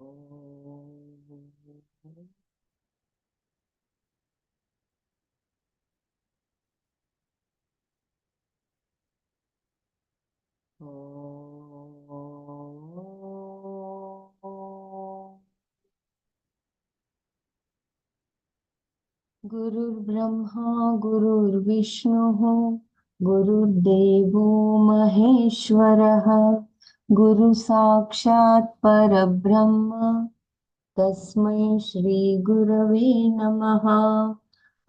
ॐ गुरुर्ब्रह्मा गुरुर्विष्णुः गुरुर्देवो महेश्वरः गुरुसाक्षात् परब्रह्म तस्मै श्रीगुरवे नमः।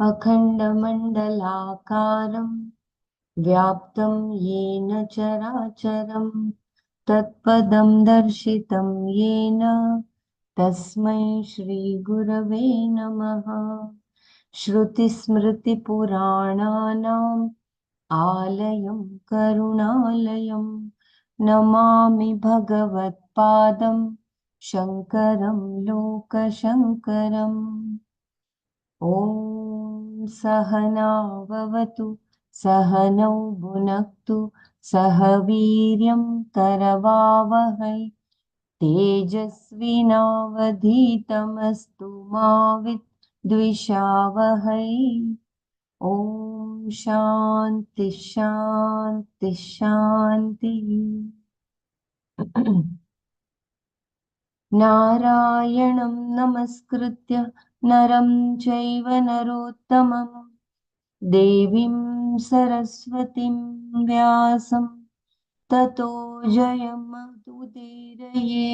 अखण्डमण्डलाकारं व्याप्तं येन चराचरं तत्पदं दर्शितं येन तस्मै श्रीगुरवे नमः। श्रुतिस्मृतिपुराणानाम् आलयं करुणालयं नमामि भगवत्पादं शङ्करं लोकशङ्करम्। ॐ सहना भवतु सहनौ भुनक्तु सह वीर्यं करवावहै तेजस्विनावधीतमस्तु मा विद्विषावहै। ॐ शान्ति शान्ति शान्तिः। नारायणं नमस्कृत्य नरं चैव नरोत्तमं देवीं सरस्वतीं व्यासं ततो जयमुदीरये।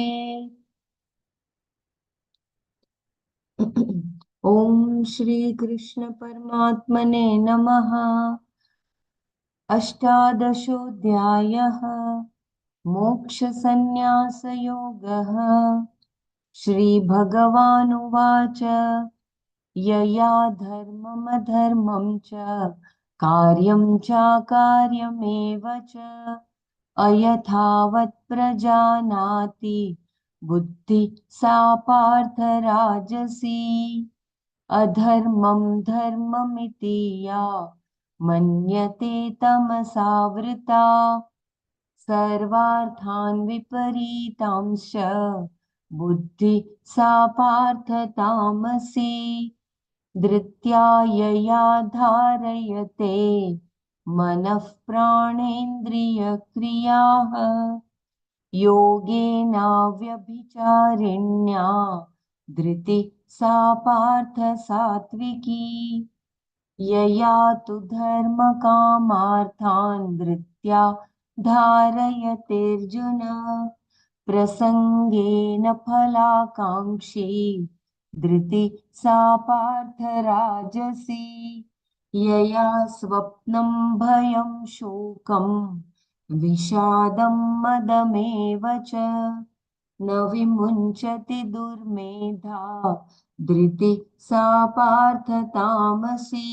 ॐ श्रीकृष्ण परमात्मने नमः। अष्टादशोऽध्यायः मोक्षसंन्यासयोगः। श्रीभगवानुवाच यया धर्ममधर्मं च कार्यं चाकार्यमेव च अयथावत् प्रजानाति बुद्धि सा पार्थ राजसी। अधर्मं धर्ममिति या मन्यते तमसावृता सर्वार्थान् विपरीतांश्च बुद्धि सा पार्थ तामसी। धृत्या यया धारयते मनः प्राणेन्द्रियक्रियाः योगेनाव्यभिचारिण्या धृति सा पार्थ सात्विकी। यया तु धर्मकामार्थान् धृत्या धारयतेऽर्जुन प्रसङ्गेन फलाकाङ्क्षी धृति सा पार्थ राजसी। यया स्वप्नं भयं शोकं विषादं मदमेव च न विमुञ्चति दुर्मेधा धृति सा पार्थ तामसी।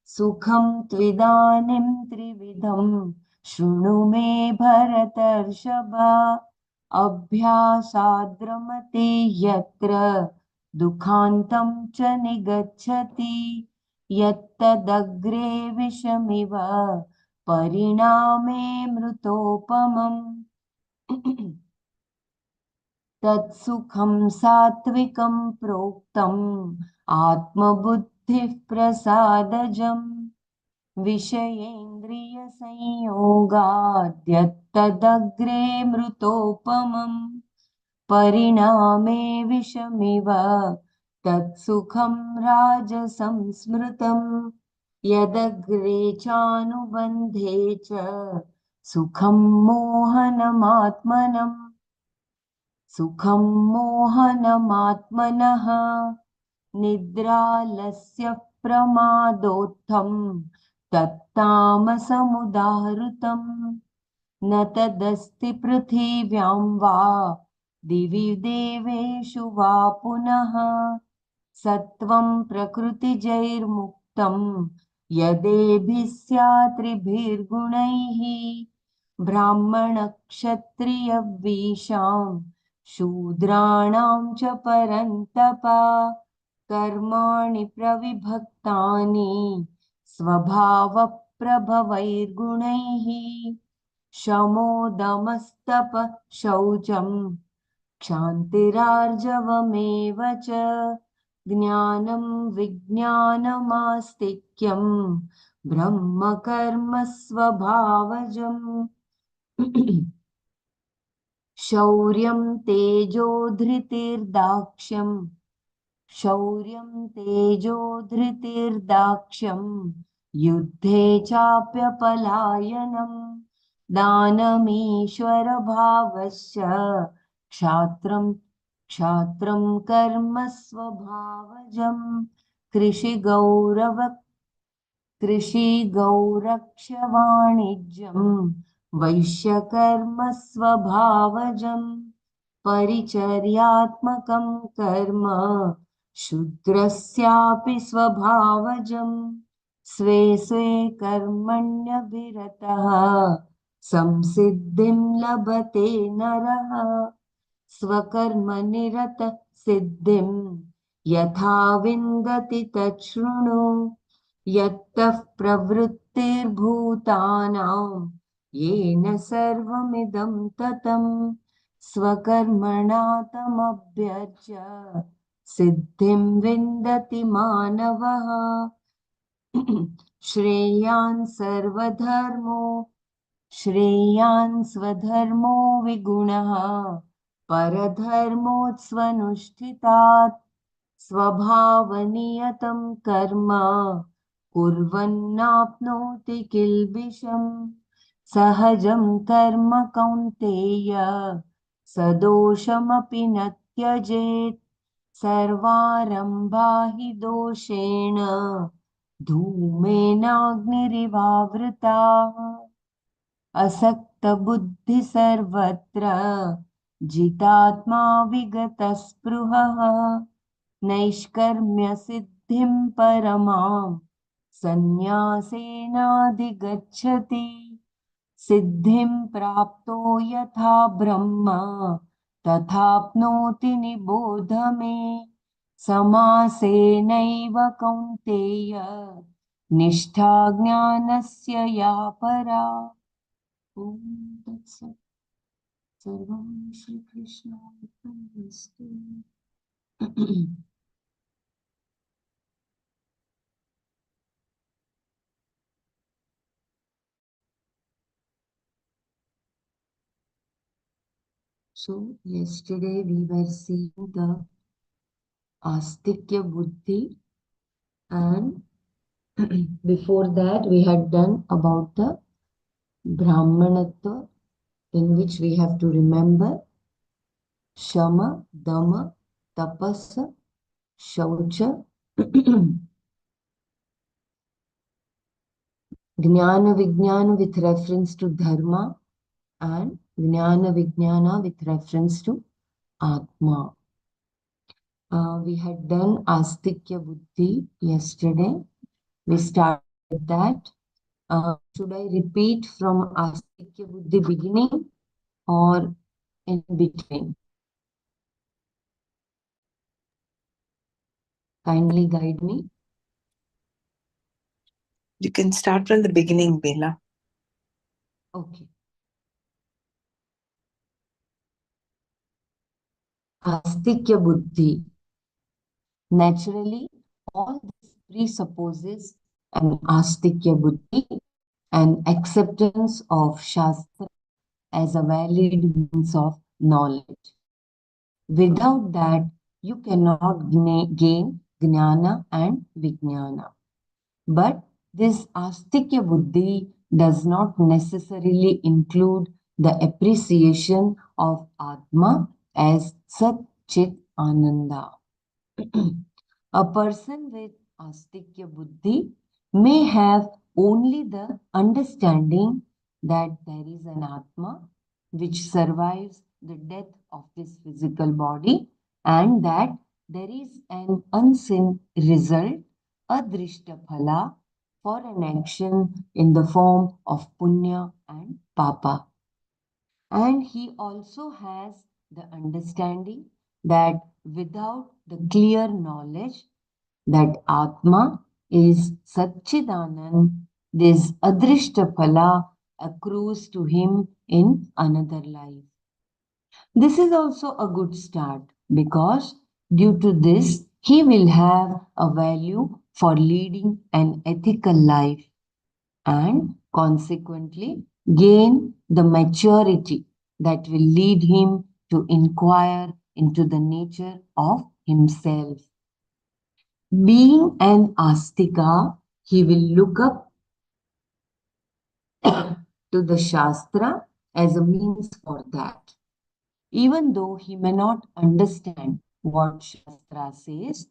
सुखं त्विदानीं त्रिविधं शृणु मे भरतर्षभ अभ्यासाद्रमते यत्र दुःखान्तं च निगच्छति यत्तदग्रे विषमिव परिणामे मृतोपमम्। तत्सुखं सात्विकं प्रोक्तम् आत्मबुद्धिः प्रसादजम् विषयेन्द्रियसंयोगाद्यत्तदग्रे मृतोपमम् परिणामे विषमिव तत्सुखं राजसं स्मृतम् यदग्रे चानुबन्धे च सुखं मोहनमात्मनम् सुखं मोहनमात्मनः निद्रालस्य प्रमादोत्थं तत्तामसमुदाहृतम् न तदस्ति पृथिव्यां वा दिवि देवेषु वा पुनः सत्वं प्रकृतिजैर्मुक्तं यदेभिः स्यात्रिभिर्गुणैः ब्राह्मणक्षत्रियवीशां शूद्राणां च परन्तप कर्माणि प्रविभक्तानि स्वभावप्रभवैर्गुणैः शमोदमस्तप शौचं क्षान्तिरार्जवमेव च ज्ञानं विज्ञानमास्तिक्यं ब्रह्म कर्म स्वभावजम् शौर्यं तेजो धृतिर्दाक्ष्यं शौर्यं तेजो धृतिर्दाक्ष्यं युद्धे चाप्यपलायनं दानमीश्वरभावश्च क्षात्रं कर्म स्वभावजं कृषिगौरव कृषिगौरक्षवाणिज्यं वैश्यकर्म स्वभावजम् परिचर्यात्मकं कर्म शूद्रस्यापि स्वभावजम् स्वे स्वे कर्मण्यभिरतः संसिद्धिं लभते नरः स्वकर्मनिरत सिद्धिं यथा विन्दति तच्छृणु यत्तः प्रवृत्तिर्भूतानां येन सर्वमिदं ततं स्वकर्मणा तमभ्यर्च्य सिद्धिं विन्दति मानवः श्रेयान् सर्वधर्मो श्रेयान् स्वधर्मो विगुणः परधर्मोत्स्वनुष्ठितात् स्वभावनियतं कर्म कुर्वन्नाप्नोति किल्बिषम् सहजं कर्म कौन्तेय सदोषमपि न त्यजेत् सर्वारम्भा हि दोषेण धूमेनाग्निरिवावृताः असक्तबुद्धि सर्वत्र जितात्मा विगतस्पृहः नैष्कर्म्यसिद्धिं परमां सन्न्यासेनाधिगच्छति सिद्धिं प्राप्तो यथा ब्रह्म तथाप्नोति निबोध मे समासेनैव कौन्तेय निष्ठा ज्ञानस्य या परा ॐ तत्सत् सर्वं श्रीकृष्णार्पणमस्तु So yesterday we were seeing the Astikya Buddhi, and before that we had done about the Brahmanatva, in which we have to remember Shama, Dama, Tapasa, Shaucha, Jnana Vijnana with reference to Dharma, and Jnana Vijnana with reference to Atma. We had done Astikya Buddhi yesterday. We started with that. Should I repeat from Astikya Buddhi beginning or in between? Kindly guide me. You can start from the beginning, Bela. Okay. Astikya Buddhi. Naturally, all this presupposes an Astikya Buddhi, an acceptance of Shastra as a valid means of knowledge. Without that, you cannot gain Jnana and Vijnana. But this Astikya Buddhi does not necessarily include the appreciation of Atma as Sat Chit Ananda. A person with Astikya Buddhi may have only the understanding that there is an Atma which survives the death of this physical body, and that there is an unseen result, adrishta phala, for an action in the form of punya and papa. And he also has the understanding that without the clear knowledge that Atma is Satchidanand, this Adrishta Phala accrues to him in another life. This is also a good start because due to this, he will have a value for leading an ethical life and consequently gain the maturity that will lead him to inquire into the nature of himself. Being an astika, he will look up to the Shastra as a means for that. Even though he may not understand what Shastra says,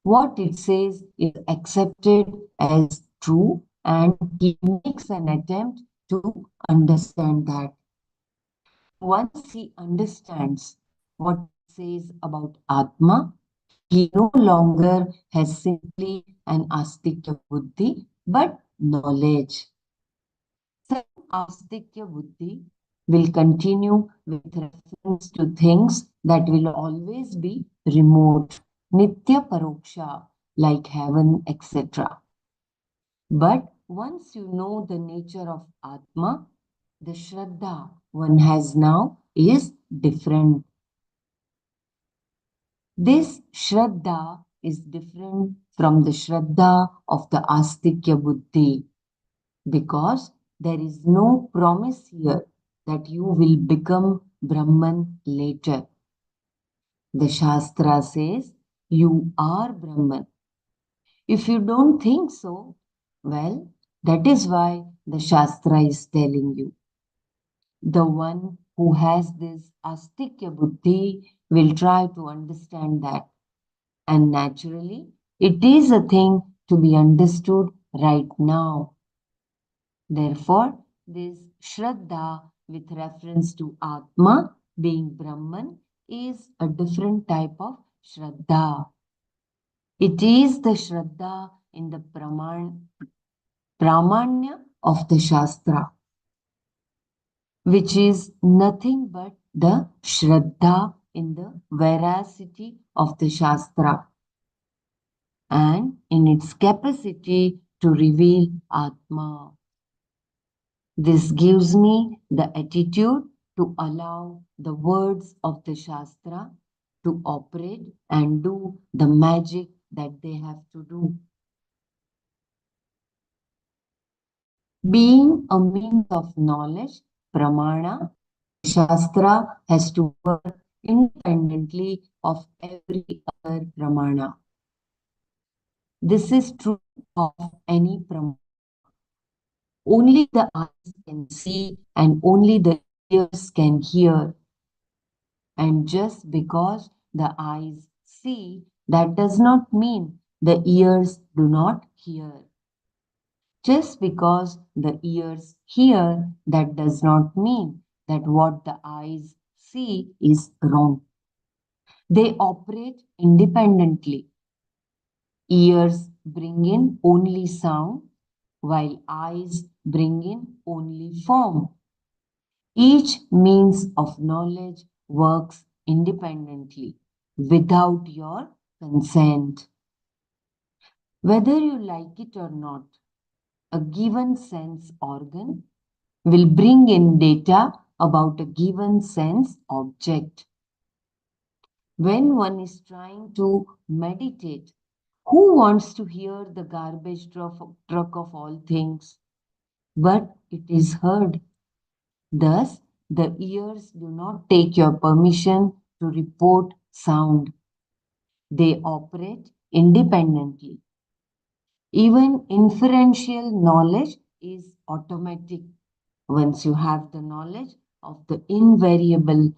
what it says is accepted as true and he makes an attempt to understand that. Once he understands what it says about Atma, he no longer has simply an astikya buddhi but knowledge. Such astikya buddhi will continue with reference to things that will always be remote, nitya paroksha, like heaven, etc. But once you know the nature of Atma, the Shraddha one has now is different. This Shraddha is different from the Shraddha of the Astikya Buddhi because there is no promise here that you will become Brahman later. The Shastra says you are Brahman. If you don't think so, well, that is why the Shastra is telling you. The one who has this Astikya Buddhi will try to understand that. And naturally, it is a thing to be understood right now. Therefore, this Shraddha with reference to Atma being Brahman is a different type of Shraddha. It is the Shraddha in the Pramanya of the Shastra, which is nothing but the Shraddha in the veracity of the Shastra and in its capacity to reveal Atma. This gives me the attitude to allow the words of the Shastra to operate and do the magic that they have to do. Being a means of knowledge, pramana, the Shastra has to work independently of every other pramana. This is true of any pramana. Only the eyes can see and only the ears can hear. And just because the eyes see, that does not mean the ears do not hear. Just because the ears hear, that does not mean that what the eyes see is wrong. They operate independently. Ears bring in only sound, while eyes bring in only form. Each means of knowledge works independently without your consent. Whether you like it or not, a given sense organ will bring in data about a given sense object. When one is trying to meditate, who wants to hear the garbage truck of all things? But it is heard. Thus, the ears do not take your permission to report sound. They operate independently. Even inferential knowledge is automatic once you have the knowledge of the invariable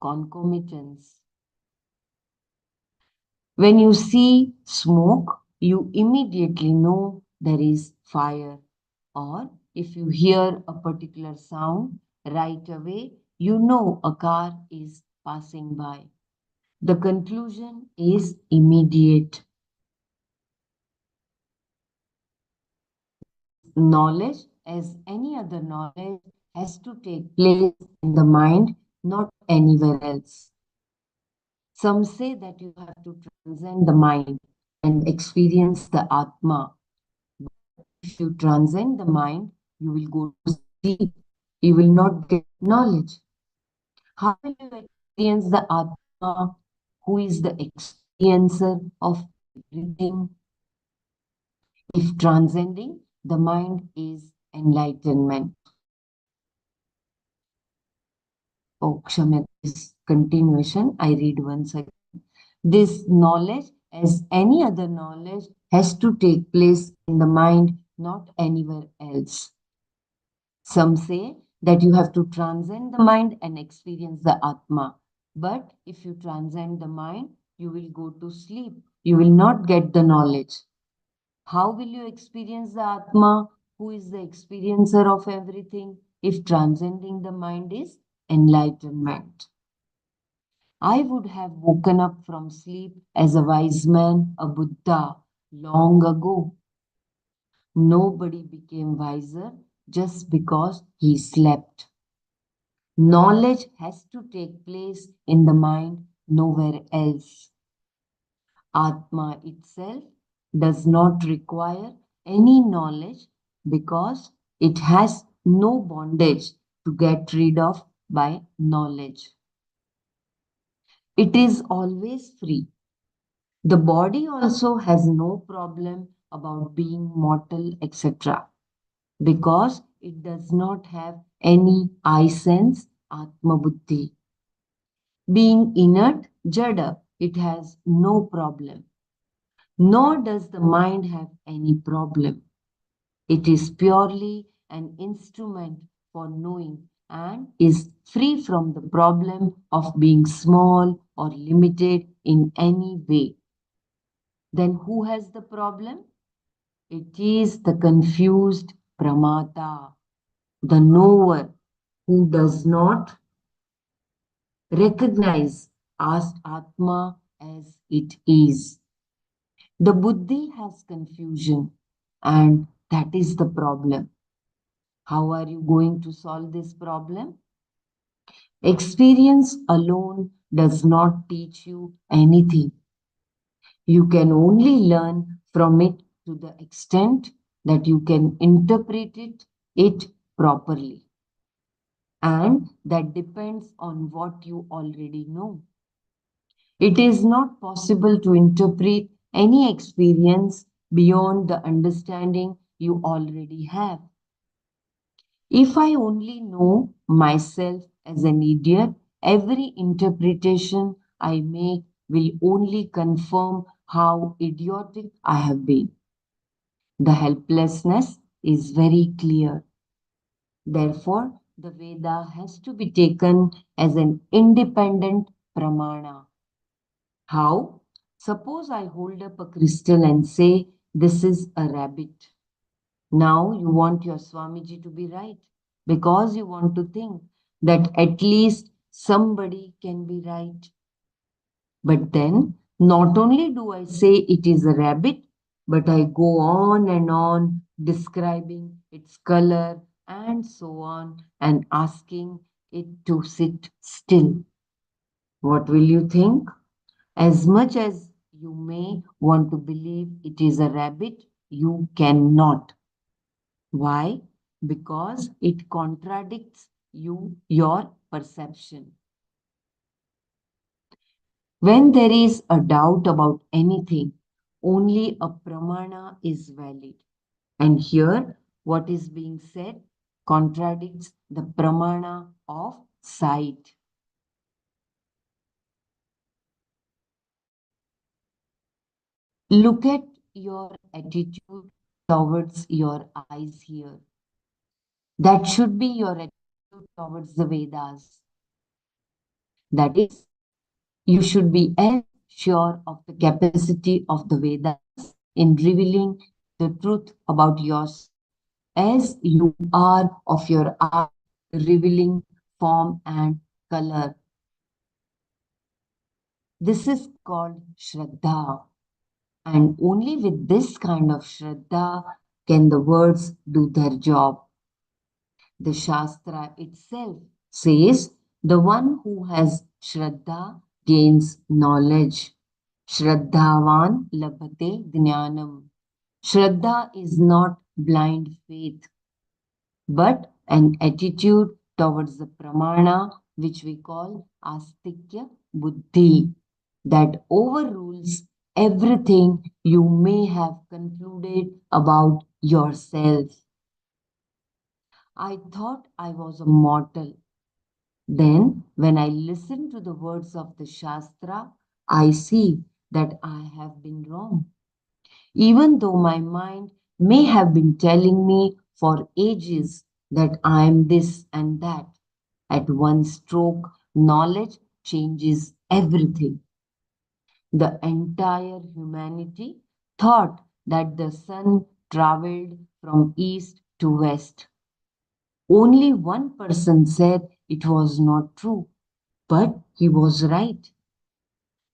concomitants. When you see smoke, you immediately know there is fire. Or if you hear a particular sound, right away you know a car is passing by. The conclusion is immediate. Knowledge, as any other knowledge, has to take place in the mind, not anywhere else. Some say that you have to transcend the mind and experience the Atma. If you transcend the mind, you will go to sleep. You will not get knowledge. How will you experience the Atma, who is the experiencer of everything? If transcending the mind is enlightenment. Oh, Kshamya, this continuation, I read once again. This knowledge, as any other knowledge, has to take place in the mind, not anywhere else. Some say that you have to transcend the mind and experience the Atma. But if you transcend the mind, you will go to sleep. You will not get the knowledge. How will you experience the Atma, who is the experiencer of everything, if transcending the mind is enlightenment? I would have woken up from sleep as a wise man, a Buddha, long ago. Nobody became wiser just because he slept. Knowledge has to take place in the mind, nowhere else. Atma itself does not require any knowledge because it has no bondage to get rid of by knowledge. It is always free. The body also has no problem about being mortal, etc. because it does not have any I sense, Atma Buddhi. Being inert, Jada, it has no problem. Nor does the mind have any problem. It is purely an instrument for knowing and is free from the problem of being small or limited in any way. Then who has the problem? It is the confused pramata, the knower who does not recognize as Atma as it is. The buddhi has confusion, and that is the problem. How are you going to solve this problem? Experience alone does not teach you anything. You can only learn from it to the extent that you can interpret it properly. And that depends on what you already know. It is not possible to interpret any experience beyond the understanding you already have. If I only know myself as an idiot, every interpretation I make will only confirm how idiotic I have been. The helplessness is very clear. Therefore, the Veda has to be taken as an independent pramana. How? Suppose I hold up a crystal and say, this is a rabbit. Now you want your Swamiji to be right because you want to think that at least somebody can be right. But then, not only do I say it is a rabbit, but I go on and on describing its color and so on and asking it to sit still. What will you think? As much as you may want to believe it is a rabbit, you cannot. Why? Because it contradicts your perception. When there is a doubt about anything, only a pramana is valid. And here, what is being said contradicts the pramana of sight. Look at your attitude towards your eyes here. That should be your attitude towards the Vedas. That is, you should be as sure of the capacity of the Vedas in revealing the truth about yourself as you are of your eye revealing form and color. This is called Shraddha. And only with this kind of Shraddha can the words do their job. The Shastra itself says the one who has Shraddha gains knowledge. Shraddhavan labhate jnanam. Shraddha is not blind faith, but an attitude towards the pramana which we call astikya buddhi, that overrules everything you may have concluded about yourself. I thought I was a mortal. Then, when I listen to the words of the Shastra, I see that I have been wrong. Even though my mind may have been telling me for ages that I am this and that, at one stroke, knowledge changes everything. The entire humanity thought that the sun traveled from east to west. Only one person said it was not true, but he was right.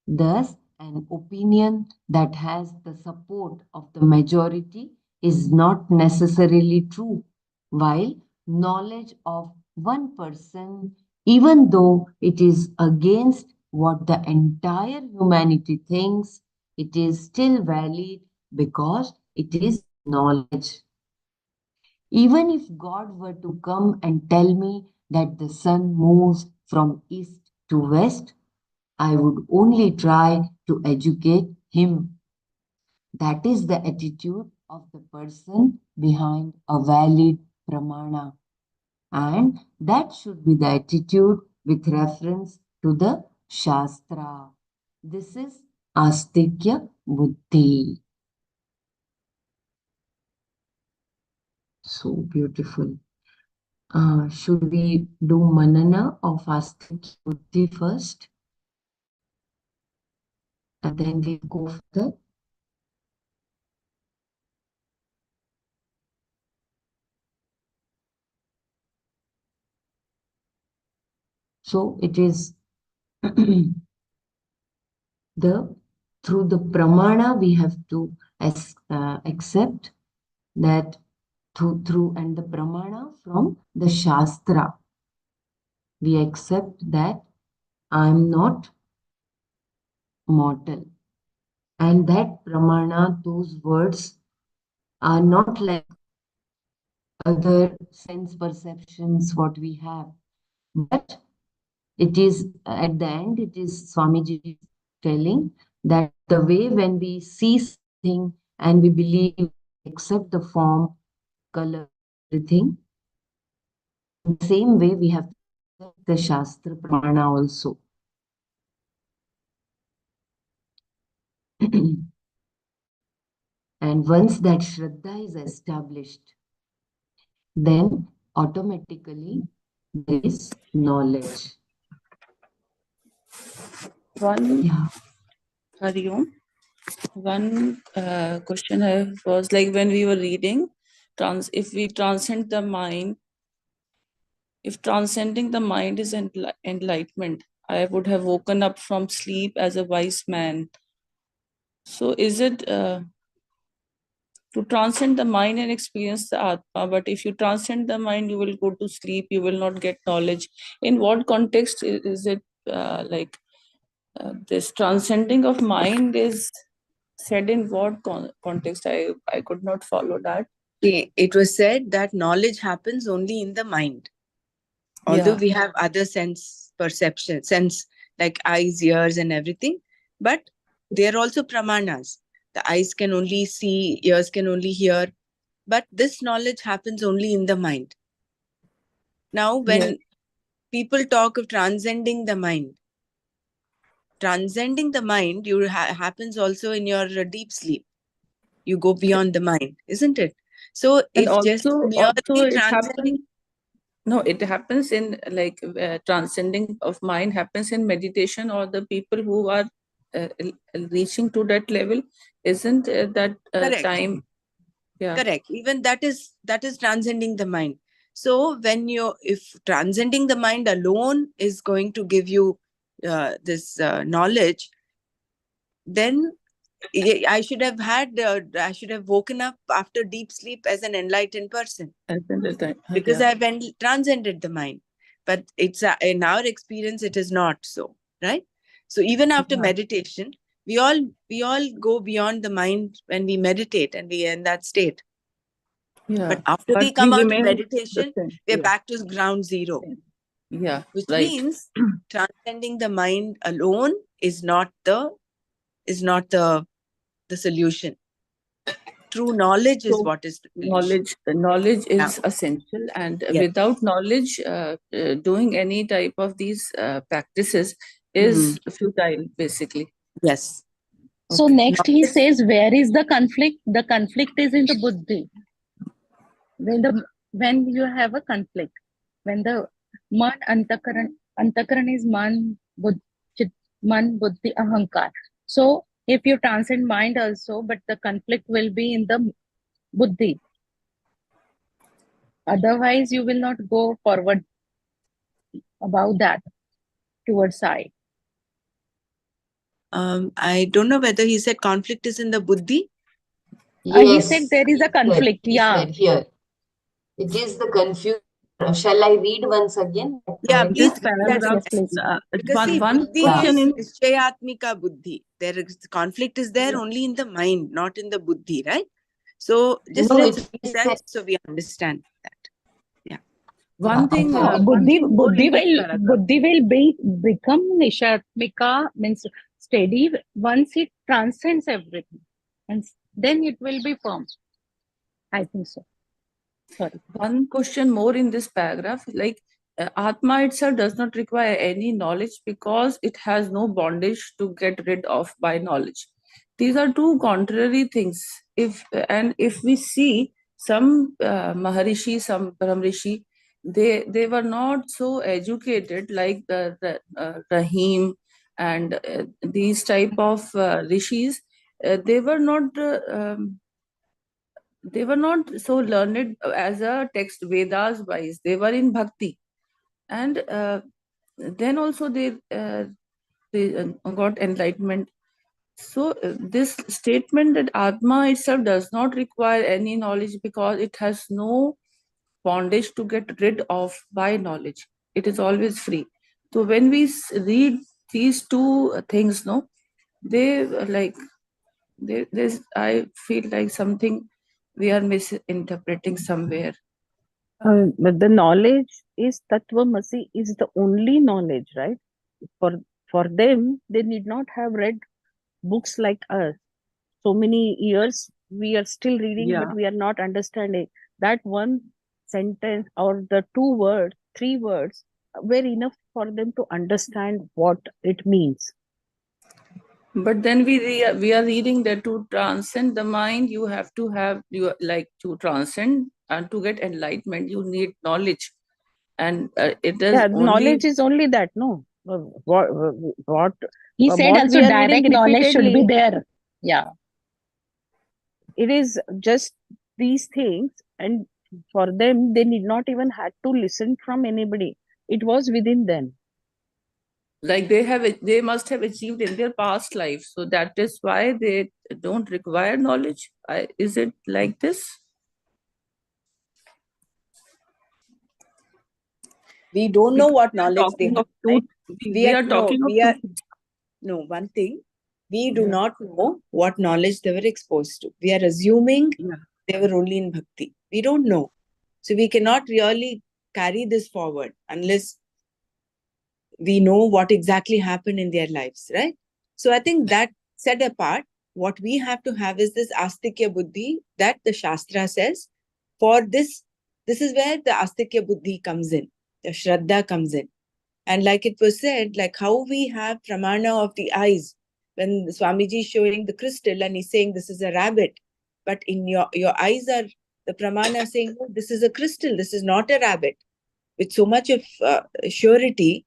Thus, an opinion that has the support of the majority is not necessarily true, while knowledge of one person, even though it is against what the entire humanity thinks, it is still valid because it is knowledge. Even if God were to come and tell me that the sun moves from east to west, I would only try to educate him. That is the attitude of the person behind a valid pramana. And that should be the attitude with reference to the Shastra. This is Astikya Buddhi. So beautiful. Should we do Manana of Astikya Buddhi first? And then we go further. So it is the through the pramana we have to accept that through and the pramana from the shastra we accept that I am not mortal, and that pramana, those words are not like other sense perceptions what we have, but it is at the end it is Swamiji telling that the way when we see something and we believe, accept the form, color, everything, in the same way we have to accept the Shastra Pramana also. And once that Shraddha is established, then automatically there is knowledge. Yeah. Hariom. One question I was like when we were reading, if we transcend the mind, if transcending the mind is enlightenment, I would have woken up from sleep as a wise man. So is it to transcend the mind and experience the Atma? But if you transcend the mind, you will go to sleep, you will not get knowledge. In what context is it like this transcending of mind is said in what context? I could not follow that. It was said that knowledge happens only in the mind. Although we have other sense perception, sense like eyes, ears, and everything, but they are also pramanas. The eyes can only see, ears can only hear, but this knowledge happens only in the mind. Now, when people talk of transcending the mind happens also in your deep sleep. You go beyond the mind, isn't it? So And if just also merely it transcending, happens. No, it happens in like transcending of mind happens in meditation, or the people who are reaching to that level, isn't that correct, time? Yeah, correct. Even that is transcending the mind. So when if transcending the mind alone is going to give you this knowledge, then I should have woken up after deep sleep as an enlightened person, because I've transcended the mind. But it's in our experience, it is not so, right? So even after meditation, we all go beyond the mind when we meditate and we are in that state. Yeah. But after we come out of meditation, we're back to ground zero. Yeah, which right. means transcending the mind alone is not the solution. True knowledge is So what is the solution. knowledge Yeah. is essential, and Yes. without knowledge, doing any type of these practices Mm. is futile, basically. Yes. So Okay. next he Knowledge. says, where is the conflict? The conflict is in the buddhi. When you have a conflict, when the antakaran is man, buddhi, ahankar. So if you transcend mind also, but the conflict will be in the buddhi. Otherwise, you will not go forward about that towards side. I don't know whether he said conflict is in the buddhi. He said there is a he said, conflict. he Yeah. said here. It is the confusion. Shall I read once again? Yeah, Correct. please This read that paragraph, Yes, again. please. Because see, one buddhi question is in nishchayatmika buddhi. There is conflict is there Yeah. only in the mind, not in the buddhi, right? So just No, let's it read is that so we understand that. one thing, one Buddhi, thing more in this paragraph. buddhi will become nishatmika, means steady once it transcends everything, and then it will be firm. I think so. Sorry. One question more in this paragraph, like Atma itself does not require any knowledge because it has no bondage to get rid of by knowledge. These are two contrary things. If we see some Maharishi, some Brahmrishi, they were not so educated like the Rahim and these type of rishis. They were not. They were not so learned as a text Vedas wise. They were in bhakti, and then also they got enlightenment. So this statement that Atma itself does not require any knowledge because it has no bondage to get rid of by knowledge. It is always free. So when we read these two things, no, they like there's I feel like something we are misinterpreting somewhere. But the knowledge is Tattvamasi is the only knowledge, right? For for them, they need not have read books like us. So many years we are still reading, but Yeah. we are not understanding. That one sentence or the two words, three words were enough for them to understand what it means. But then we are reading that to transcend the mind, you have to have you like to transcend and to get enlightenment, you need knowledge, and it is Yeah, only knowledge is only that, no? What He said what also we are reading direct knowledge should be repeatedly, there. Yeah. it is just these things, and for them, they need not even had to listen from anybody. It was within them. like they must have achieved in their past life, so that is why they don't require knowledge. Is it like this? We don't know Because what we are knowledge they talking have, of two, right? we are talking of two. One thing, we do Yeah. not know what knowledge they were exposed to. We are assuming Yeah. they were only in bhakti. We don't know. So we cannot really carry this forward unless we know what exactly happened in their lives, right? So I think that set apart, what we have to have is this astikya buddhi that the Shastra says. For this is where the astikya buddhi comes in, the shraddha comes in. And like it was said, like how we have pramana of the eyes, when Swamiji is showing the crystal and he's saying this is a rabbit, but in your eyes are the pramana saying, oh, this is a crystal, this is not a rabbit, with so much of surety.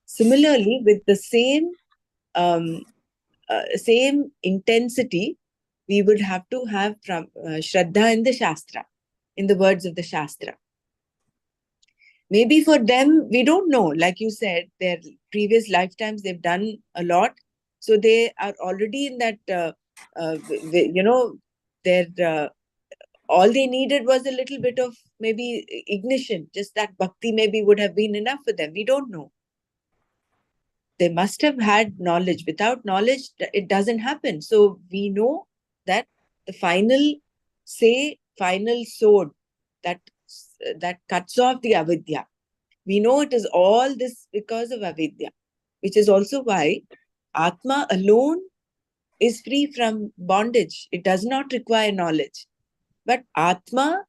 Similarly, with the um, same intensity, we would have to have Shraddha in the Shastra, in the words of the Shastra. Maybe for them, we don't know. Like you said, their previous lifetimes, they've done a lot. So they are already in that, their all they needed was a little bit of maybe ignition. Just that bhakti maybe would have been enough for them. We don't know. They must have had knowledge. Without knowledge, it doesn't happen. So we know that the final sword that cuts off the avidya, We know it is all this because of avidya, which is also why Atma alone is free from bondage. It does not require knowledge. But Atma,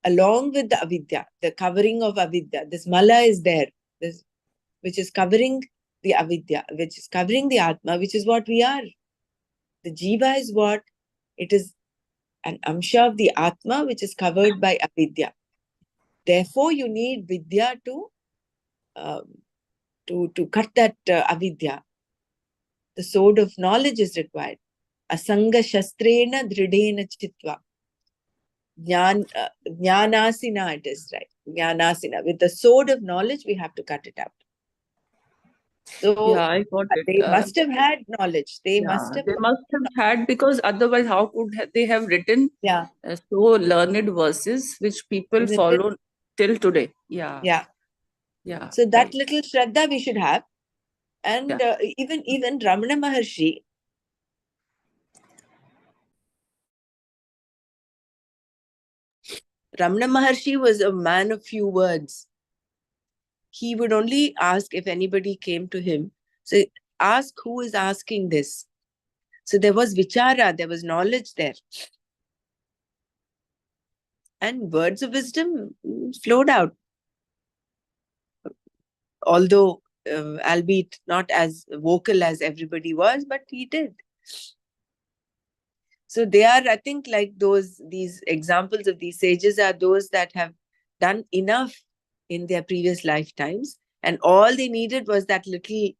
along with the avidya, the covering of avidya, this mala is there, this, which is covering the avidya, which is covering the Atma, which is what we are. The jiva is what? It is an amsha of the Atma, which is covered by avidya. Therefore, you need vidya to cut that avidya. The sword of knowledge is required. Asanga shastrena dridena chitva. Jnanasina, it is right. Jnanasina. With the sword of knowledge, we have to cut it out. So Yeah, I got it. they must have had knowledge. They Yeah, must have. they must have had, because otherwise, how could they have written Yeah. so learned verses which people Isn't it? follow till today? Yeah. Yeah. Yeah. So that Right. little Shraddha we should have. And Yeah. even Ramana Maharshi, Ramana Maharshi was a man of few words. He would only ask if anybody came to him. So ask who is asking this. So there was vichara, there was knowledge there. And words of wisdom flowed out. Although, albeit not as vocal as everybody was, but he did. So they are, I think, like these examples of these sages are those that have done enough in their previous lifetimes. And all they needed was that little,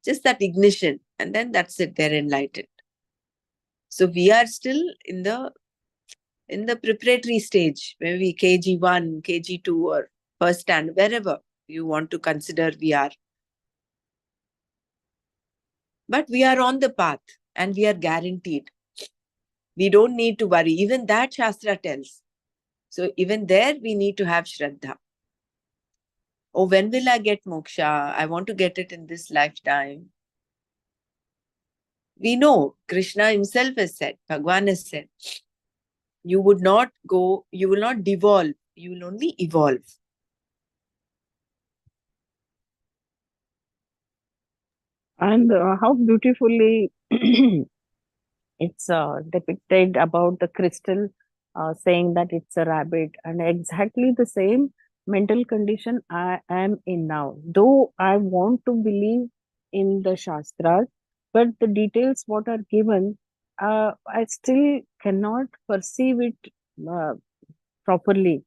just that ignition. And then that's it, they're enlightened. So we are still in the preparatory stage, maybe KG1, KG2, or first stand, wherever you want to consider we are. But we are on the path and we are guaranteed. We don't need to worry. Even that Shastra tells. So even there, we need to have Shraddha. Oh, when will I get moksha? I want to get it in this lifetime. We know Krishna himself has said, Bhagwan has said, you would not go, you will not devolve, you will only evolve. And how beautifully it's depicted about the crystal saying that it's a rabbit, and exactly the same mental condition I am in now. Though I want to believe in the Shastras, but the details what are given, I still cannot perceive it uh, properly,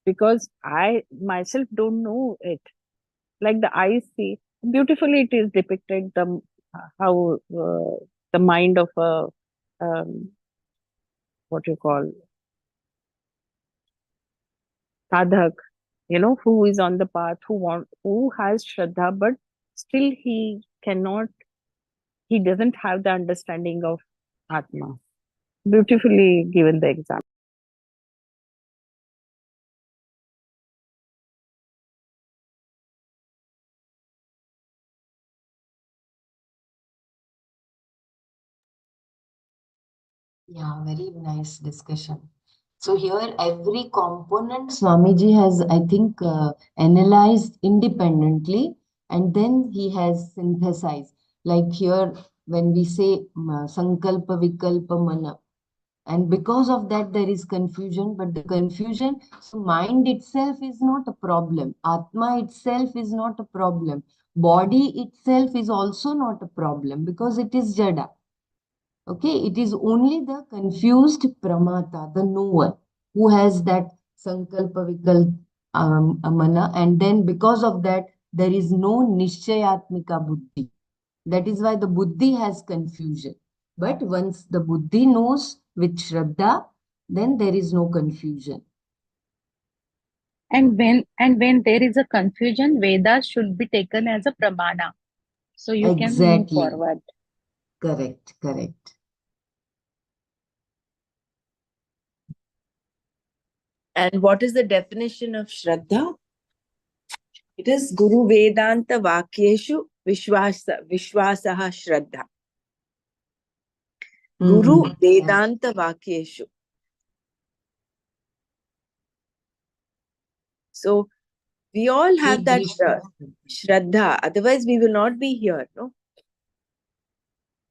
because I myself don't know it. Like the eyes see, beautifully it is depicted the how the mind of a what you call sadhak, who is on the path, who has shraddha, but still he doesn't have the understanding of atma. Beautifully given the example. Yeah, very nice discussion. So here every component Swamiji has, I think, analyzed independently, and then he has synthesized. Like here, when we say Sankalpa, Vikalpa, Mana, and because of that there is confusion, but the confusion, so mind itself is not a problem. Atma itself is not a problem. Body itself is also not a problem because it is Jada. Okay, it is only the confused pramata, the knower, who has that sankalpa vikalpa mana, and then because of that, there is no nishchayatmika buddhi. That is why the buddhi has confusion. But once the buddhi knows with shraddha, then there is no confusion. And when there is a confusion, Vedas should be taken as a pramana. So you can move Exactly. forward. Correct, correct. And what is the definition of Shraddha? It is Guru Vedanta Vakyeshu Vishwasaha Shraddha. Guru Mhm. Vedanta Vakyeshu. So we all have that Idrishya. Shraddha, otherwise we will not be here, no?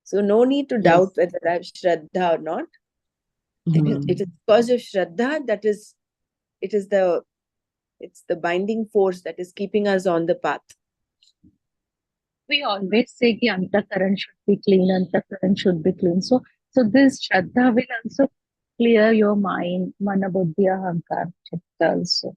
So no need to Yes. doubt whether I have Shraddha or not. It is because of Shraddha that is, it's the binding force that is keeping us on the path. We always say ki antakaran should be clean, antakaran should be clean. So this Shraddha will also clear your mind, mana, buddhi, ahankar, chitta also.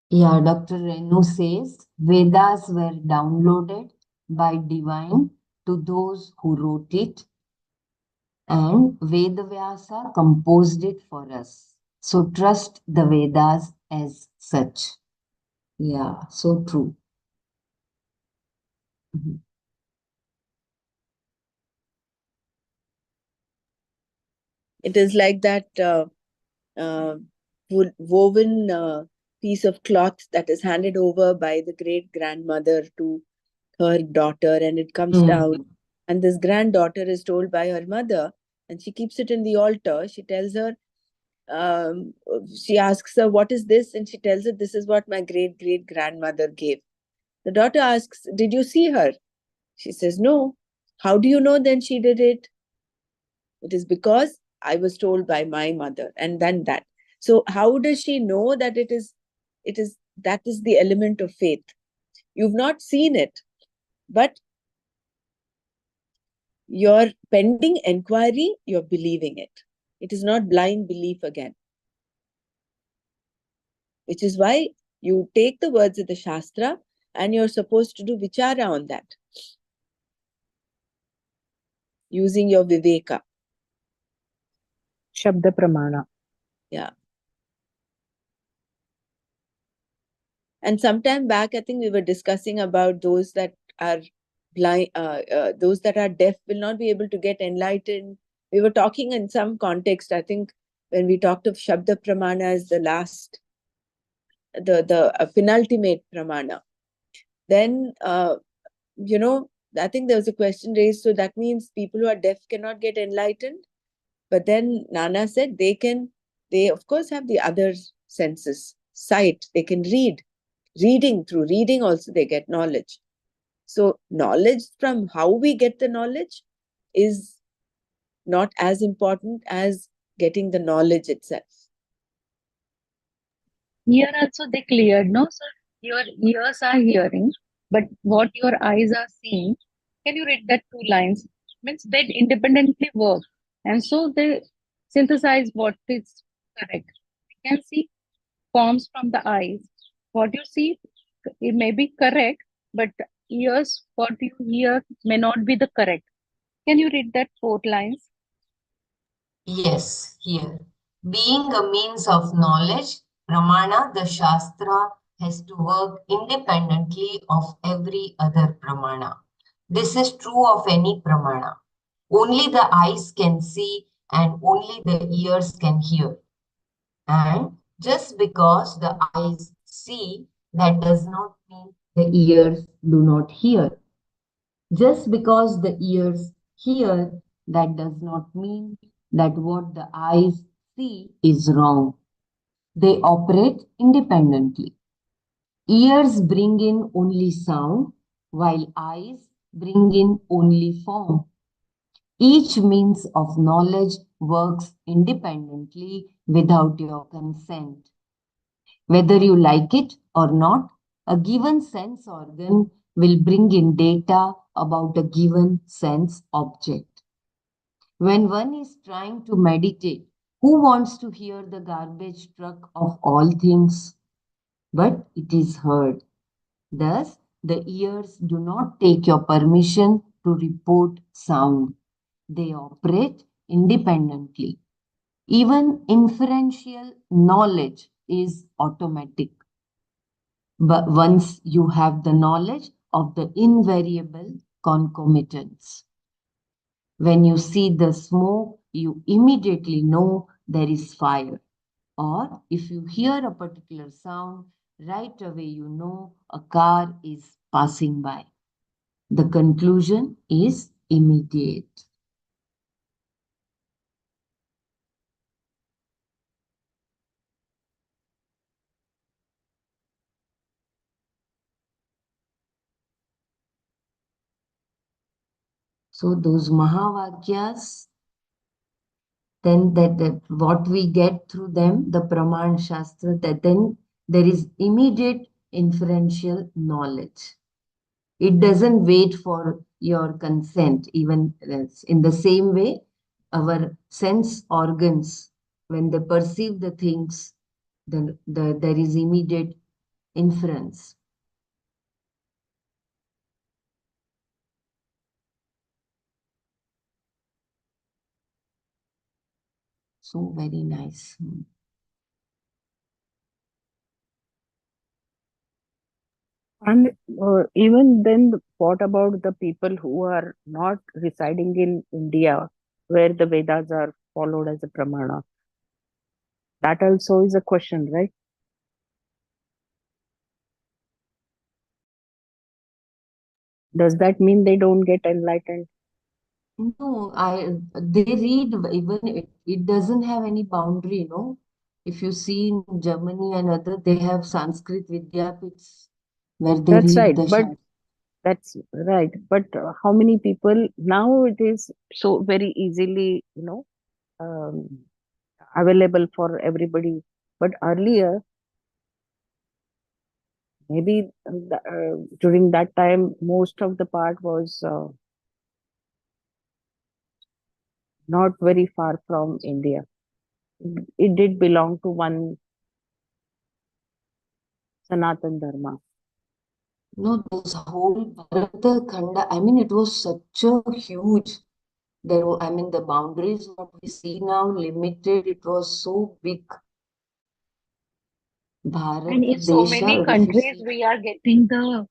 Yeah, Dr. Renu says Vedas were downloaded by divine to those who wrote it, and Vedavyasa composed it for us. So trust the Vedas as such. Yeah, so true. Mhm. It is like that uh, woven piece of cloth that is handed over by the great grandmother to her daughter, and it comes down. And this granddaughter is told by her mother, and she keeps it in the altar. She tells her, she asks her, "What is this?" And she tells her, "This is what my great great grandmother gave." The daughter asks, "Did you see her?" She says, "No." "How do you know then she did it?" "It is because I was told by my mother." And then that. So how does she know that that is the element of faith? You've not seen it, but your pending inquiry, you're believing it. It is not blind belief again. Which is why you take the words of the Shastra and you're supposed to do vichara on that. Using your viveka. Shabda Pramana. Yeah. And sometime back, I think we were discussing about those that are blind, those that are deaf will not be able to get enlightened. We were talking in some context, I think, when we talked of Shabda Pramana as the last, the penultimate Pramana. Then, I think there was a question raised. So that means people who are deaf cannot get enlightened. But then Nana said they of course have the other senses, sight, they can read. Through reading also they get knowledge. So knowledge, from how we get the knowledge, is not as important as getting the knowledge itself. Here also they cleared, no? So your ears are hearing, but what your eyes are seeing, can you read that two lines? Means they independently work. And so they synthesize what is correct. You can see forms from the eyes. What you see, it may be correct, but ears, what you hear may not be the correct. Can you read that 4 lines? Yes, here. Being a means of knowledge, Pramana, the Shastra, has to work independently of every other Pramana. This is true of any Pramana. Only the eyes can see and only the ears can hear. And just because the eyes see, that does not mean the ears do not hear. Just because the ears hear, that does not mean that what the eyes see is wrong. They operate independently. Ears bring in only sound, while eyes bring in only form. Each means of knowledge works independently without your consent. Whether you like it or not, a given sense organ will bring in data about a given sense object. When one is trying to meditate, who wants to hear the garbage truck of all things? But it is heard. Thus, the ears do not take your permission to report sound. They operate independently. Even inferential knowledge is automatic. But once you have the knowledge of the invariable concomitants. When you see the smoke, you immediately know there is fire. Or if you hear a particular sound, right away you know a car is passing by. The conclusion is immediate. So those Mahavakyas, then that what we get through them, the Praman Shastra, that then there is immediate inferential knowledge. It doesn't wait for your consent. Even in the same way, our sense organs, when they perceive the things, then there is immediate inference. So very nice. And even then, what about the people who are not residing in India, where the Vedas are followed as a pramana? That also is a question, right? Does that mean they don't get enlightened? No, they read even it doesn't have any boundary, you know. If you see in Germany and other, they have Sanskrit Vidyapits where they That's read right, the but Shastra. that's right. But how many people now it is so very easily, um, available for everybody. But earlier, maybe during that time, most of the part was not very far from India. It did belong to one Sanatan Dharma. No, this whole Bharata Khanda, I mean, it was such a huge. I mean, the boundaries what we see now limited. It was so big. And Bharata in so Desha, many if you countries, see, we are getting the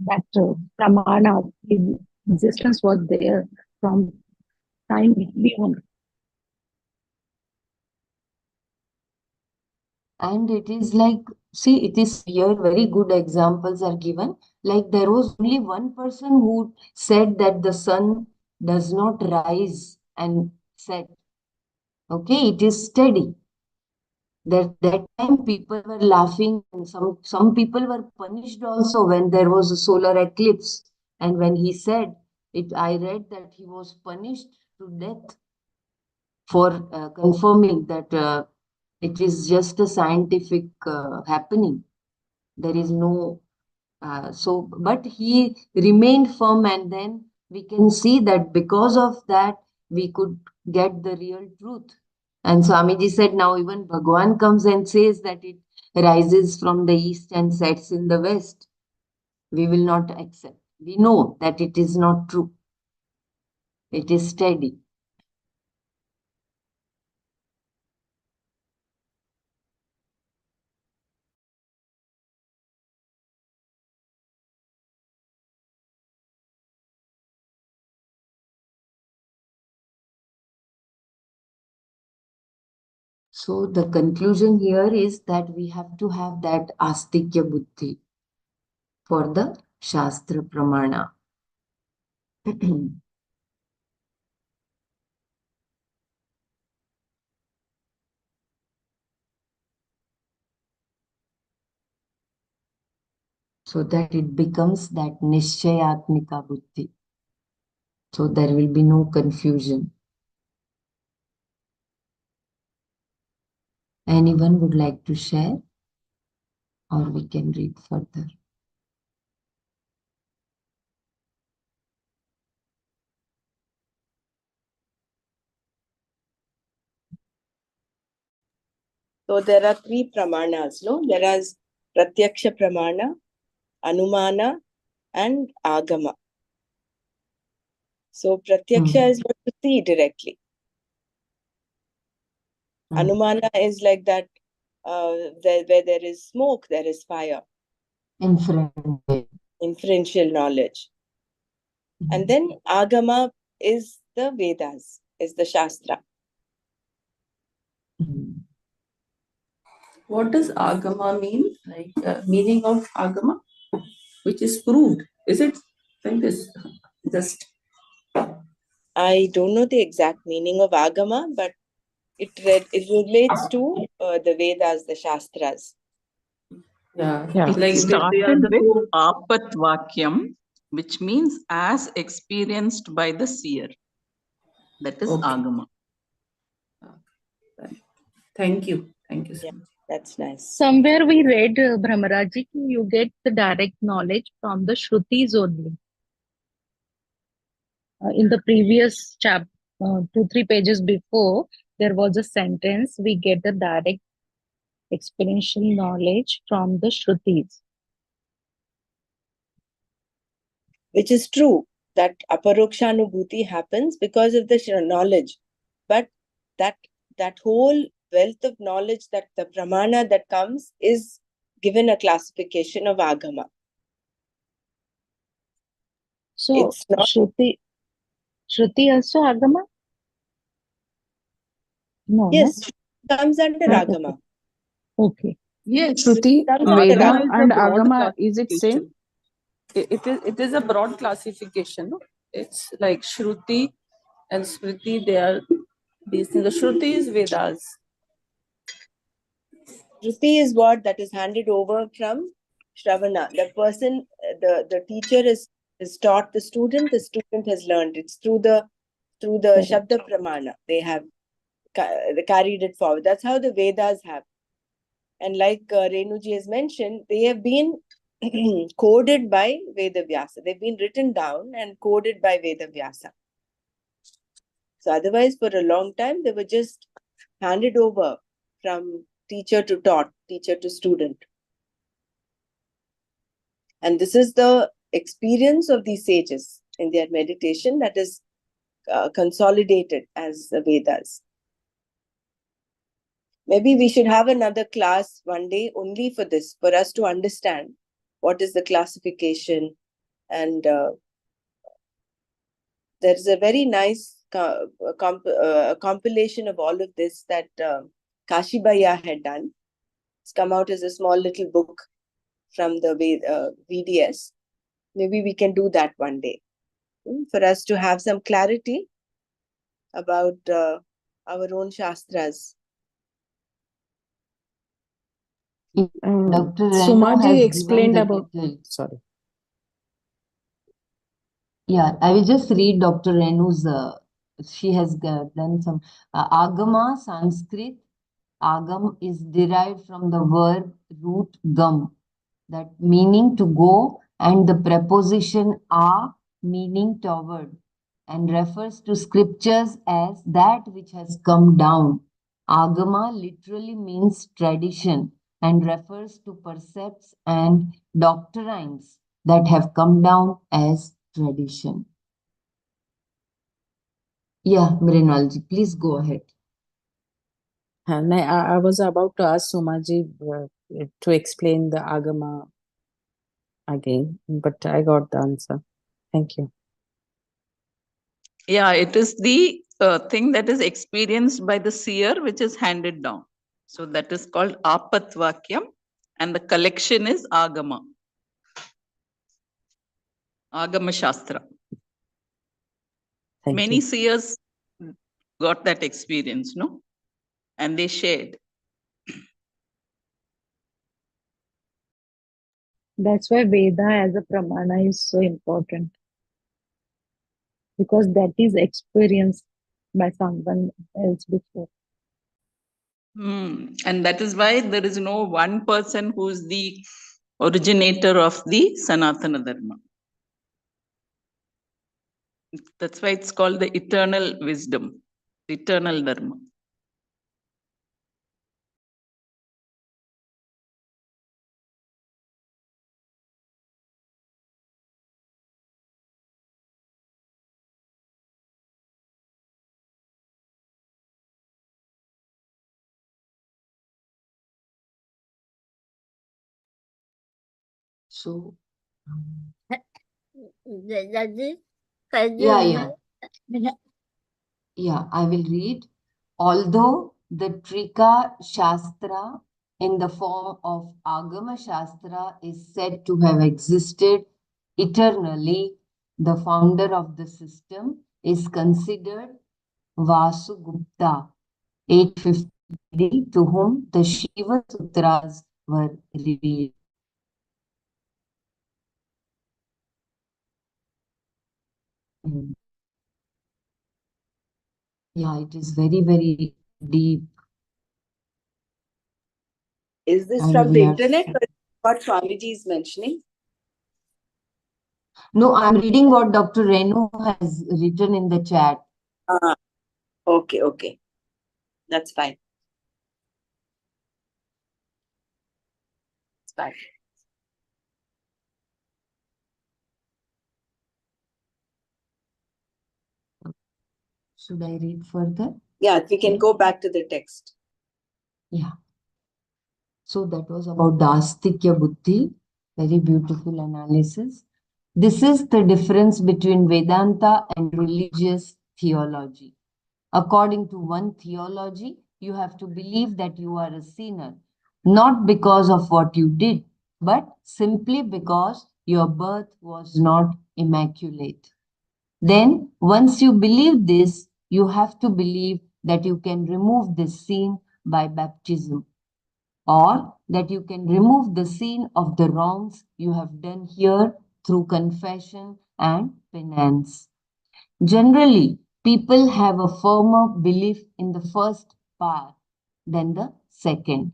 that pramana in existence was there from time beyond. and it is like, see, it is here very good examples are given. Like there was only one person who said that the sun does not rise and set. Okay, it is steady. That time people were laughing and some people were punished also when there was a solar eclipse. And when he said it, I read that he was punished to death for confirming that it is just a scientific happening. There is no but he remained firm, and then we can see that because of that we could get the real truth. And Swamiji said, now even Bhagwan comes and says that it rises from the east and sets in the west. We will not accept. We know that it is not true. It is steady. So the conclusion here is that we have to have that astikya buddhi for the Shastra Pramana. So that it becomes that Nishchayatmika buddhi. So there will be no confusion. Anyone would like to share? Or we can read further. So there are three pramanas, no? There is Pratyaksha Pramana, Anumana, and Agama. So Pratyaksha is what you see directly. Anumana is like that, where there is smoke, there is fire. Inferential knowledge. And then Agama is the Vedas, is the Shastra. What does agama mean? Like meaning of agama, which is proved. Is it like this? Just I don't know the exact meaning of Agama, but it relates to the Vedas, the Shastras. yeah, Yeah. like It they are started the with core. Apat Vakyam which means as experienced by the seer. That is Okay. Agama. Thank you. Thank you so Yeah. much. That's nice. Somewhere we read, Brahmaraji, you get the direct knowledge from the Shrutis only. In the previous chapter, 2-3 pages before, there was a sentence, we get the direct experiential knowledge from the Shrutis. Which is true, that aparokshanubhuti happens because of the knowledge. But that whole wealth of knowledge, that the pramana that comes, is given a classification of agama. So, It's not. Shruti also Agama? No, Yes, comes under no? agama. Okay. Yes. Shruti, Comes under Veda Agama is a and broad Agama, is it same? classification. It is a broad classification. No? It's like Shruti and Smriti, they are these things. The Shruti is Vedas. Shruti is what that is handed over from Shravana. The person, the teacher is taught the student has learned. It's through the Correct. Shabda Pramana. They have carried it forward. That's how the Vedas have. And like Renuji has mentioned, they have been coded by Veda Vyasa. They've been written down and coded by Veda Vyasa. So otherwise, for a long time, they were just handed over from teacher to taught, teacher to student. And this is the experience of these sages in their meditation that is consolidated as the Vedas. Maybe we should have another class one day only for this, for us to understand what is the classification. And there is a very nice compilation of all of this that Kashibaya had done. It's come out as a small little book from the VDS. Maybe we can do that one day for us to have some clarity about our own Shastras. Dr. Renu Sumaji has explained given the about. details. Sorry. Yeah, I will just read Dr. Renu's. She has done some Agama, Sanskrit. Agam is derived from the verb root gam, that meaning to go, and the preposition a meaning toward, and refers to scriptures as that which has come down. Agama literally means tradition and refers to precepts and doctrines that have come down as tradition. Yeah, Mrinalji, please go ahead. I was about to ask Sumaji to explain the Agama again, but I got the answer. Thank you. Yeah, it is the thing that is experienced by the seer, which is handed down. So that is called Apatvakyam, and the collection is Agama. Agama Shastra. Thank Many you. seers got that experience, no? And they shared. That's why Veda as a pramana is so important. Because that is experienced by someone else before. And that is why there is no one person who is the originator of the Sanatana Dharma. That's why it's called the eternal wisdom, eternal Dharma. So, Yeah. yeah, I will read. Although the Trika Shastra in the form of Agama Shastra is said to have existed eternally, the founder of the system is considered Vasugupta, 850 AD, to whom the Shiva Sutras were revealed. Mm. Yeah, it is very, very deep. Is this And from we the are internet or what Swamiji is mentioning? No, I'm reading what Dr. Renu has written in the chat. Ah, okay, okay. That's fine. It's fine. Should I read further? Yeah, we can go back to the text. Yeah. So that was about Dastikya Buddhi. Very beautiful analysis. This is the difference between Vedanta and religious theology. According to one theology, you have to believe that you are a sinner, not because of what you did, but simply because your birth was not immaculate. Then, once you believe this, you have to believe that you can remove this sin by baptism, or that you can remove the sin of the wrongs you have done here through confession and penance. Generally, people have a firmer belief in the first part than the second.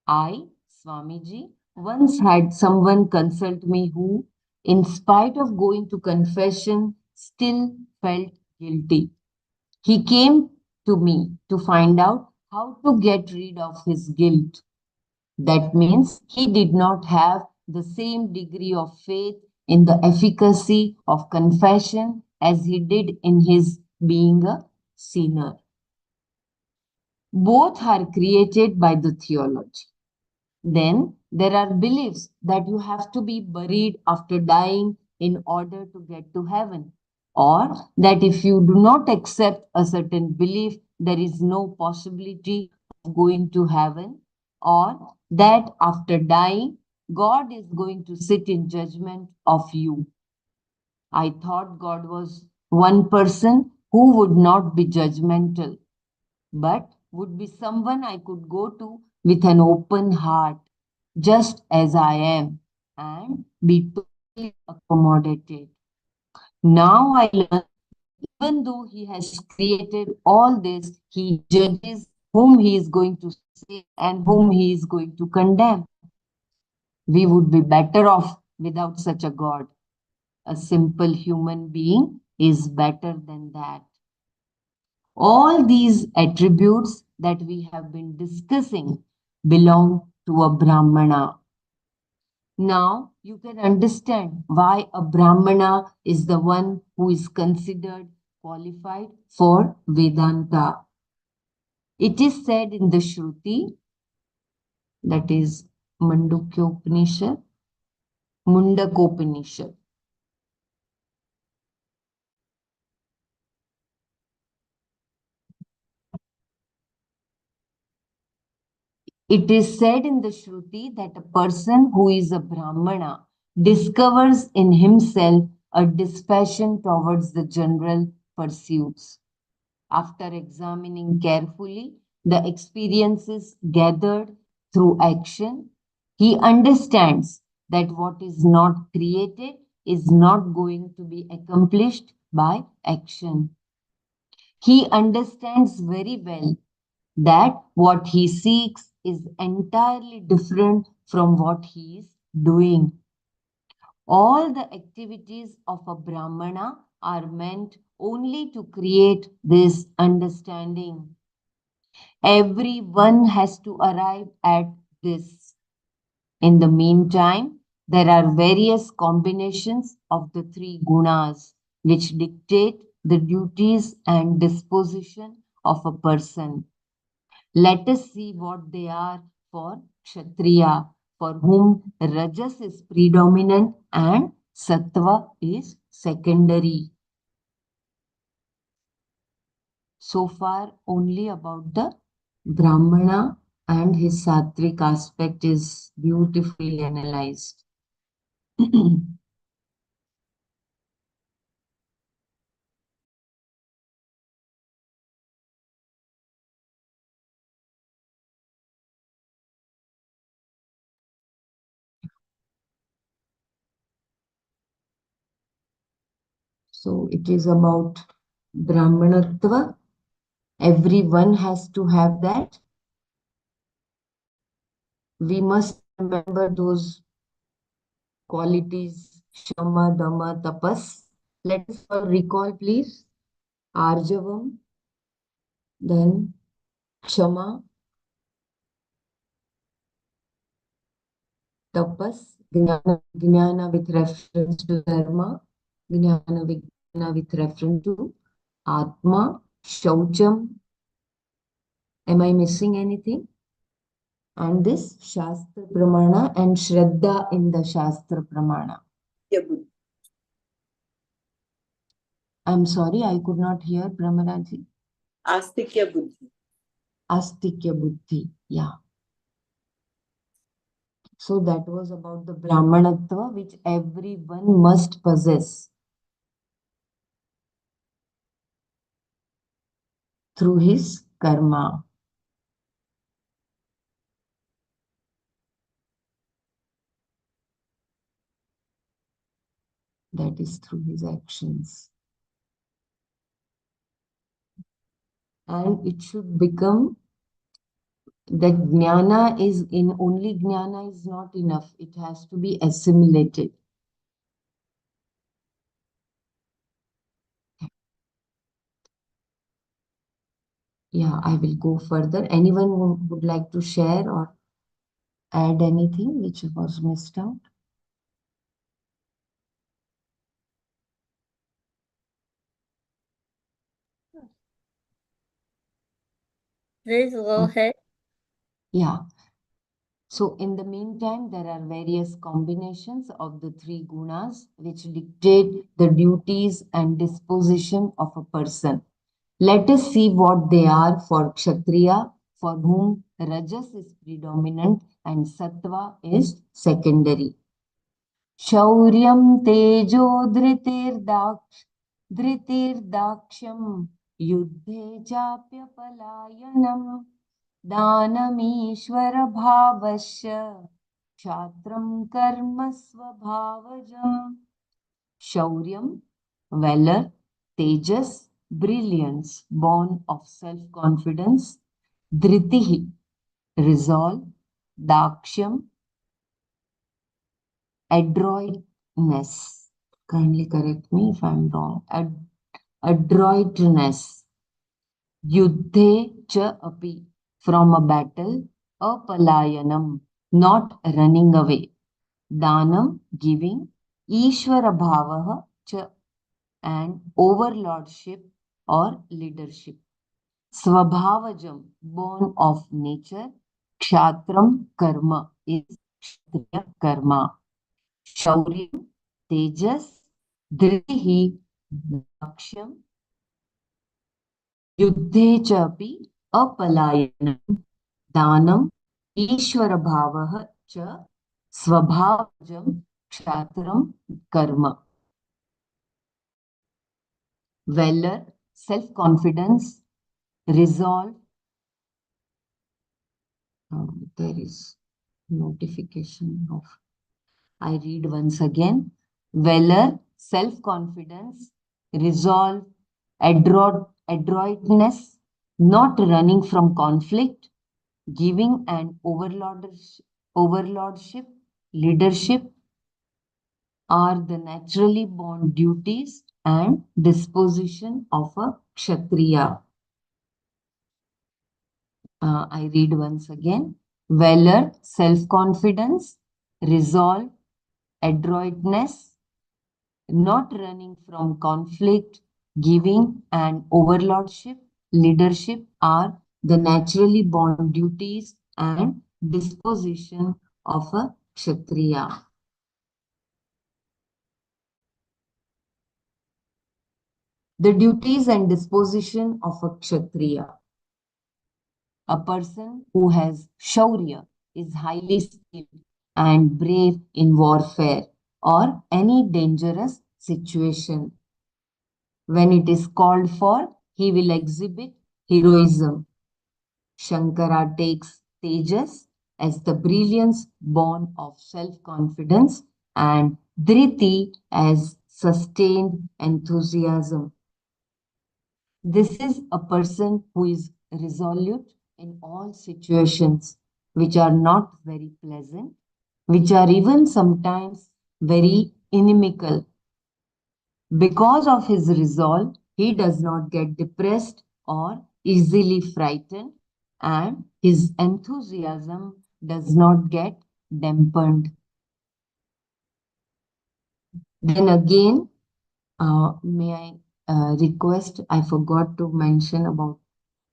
I, Swamiji, once had someone consult me who, in spite of going to confession, still felt guilty. He came to me to find out how to get rid of his guilt. That means he did not have the same degree of faith in the efficacy of confession as he did in his being a sinner. Both are created by the theology. Then there are beliefs that you have to be buried after dying in order to get to heaven, or that if you do not accept a certain belief, there is no possibility of going to heaven, or that after dying, God is going to sit in judgment of you. I thought God was one person who would not be judgmental, but would be someone I could go to with an open heart, just as I am, and be totally accommodated. Now I learn, even though He has created all this, He judges whom He is going to save and whom He is going to condemn. We would be better off without such a God. A simple human being is better than that. All these attributes that we have been discussing belong to a Brahmana. Now you can understand why a Brahmana is the one who is considered qualified for Vedanta. It is said in the Shruti, that is Mandukya Mundakopanishad. It is said in the Shruti that a person who is a Brahmana discovers in himself a dispassion towards the general pursuits. After examining carefully the experiences gathered through action, he understands that what is not created is not going to be accomplished by action. He understands very well that what he seeks is entirely different from what he is doing. All the activities of a Brahmana are meant only to create this understanding. Everyone has to arrive at this. In the meantime, there are various combinations of the three gunas which dictate the duties and disposition of a person. Let us see what they are for Kshatriya, for whom Rajas is predominant and Sattva is secondary. So far, only about the Brahmana and his Sattvic aspect is beautifully analyzed. So it is about Brahmanatva. Everyone has to have that. We must remember those qualities, Shama, Dama, Tapas. Let us all recall, please. Arjavam, then Shama, Tapas, Jnana with reference to Dharma, Jnana with reference to Atma, Shaucham. Am I missing anything? And this Shastra Pramana and Shraddha in the Shastra Pramana. I'm sorry, I could not hear Brahmaraji. Astikya buddhi. Astikya Buddhi, yeah. So that was about the Brahmanatva which everyone must possess through his karma. That is through his actions. And it should become that jnana is in only jnana is not enough. It has to be assimilated. Yeah, I will go further. Anyone who would like to share or add anything which was missed out? Please go ahead. Yeah. So in the meantime, there are various combinations of the three gunas which dictate the duties and disposition of a person. Let us see what they are for Kshatriya, for whom Rajas is predominant and Sattva is secondary. Shauryam tejo dhritirdakshyam yuddhe chapya palayanam दानमीश्वर भावस्य क्षात्रं कर्म स्वभावजम्. Shauryam, valor, tejas, brilliance, born of self-confidence, dhritihi, resolve, dakshyam, adroitness. Kindly correct me if I'm wrong. Adroitness. Yuddhe cha api, from a battle, apalayanam, not running away. Danam, giving, Ishvara bhavaha cha, and overlordship or leadership. Swabhavajam, born of nature. Kshatram karma is Kshatriya karma. Shauryam, tejas, dhrihi, daksham, युद्धे च अपि अपलायनम दानम ईश्वर भावः च स्वभावजं क्षात्रम कर्म. Valor, self-confidence, resolve. There is notification of. I read once again. Valor, self-confidence, resolve, adroitness, not running from conflict, giving and overlordship, leadership are the naturally born duties and disposition of a Kshatriya. I read once again. Valor, self-confidence, resolve, adroitness, not running from conflict, giving and overlordship, leadership are the naturally born duties and disposition of a Kshatriya. The duties and disposition of a Kshatriya. A person who has Shaurya is highly skilled and brave in warfare or any dangerous situation. When it is called for, he will exhibit heroism. Shankara takes Tejas as the brilliance born of self-confidence and Dhriti as sustained enthusiasm. This is a person who is resolute in all situations which are not very pleasant, which are even sometimes very inimical. Because of his resolve, he does not get depressed or easily frightened, and his enthusiasm does not get dampened. Then again, may I request, I forgot to mention about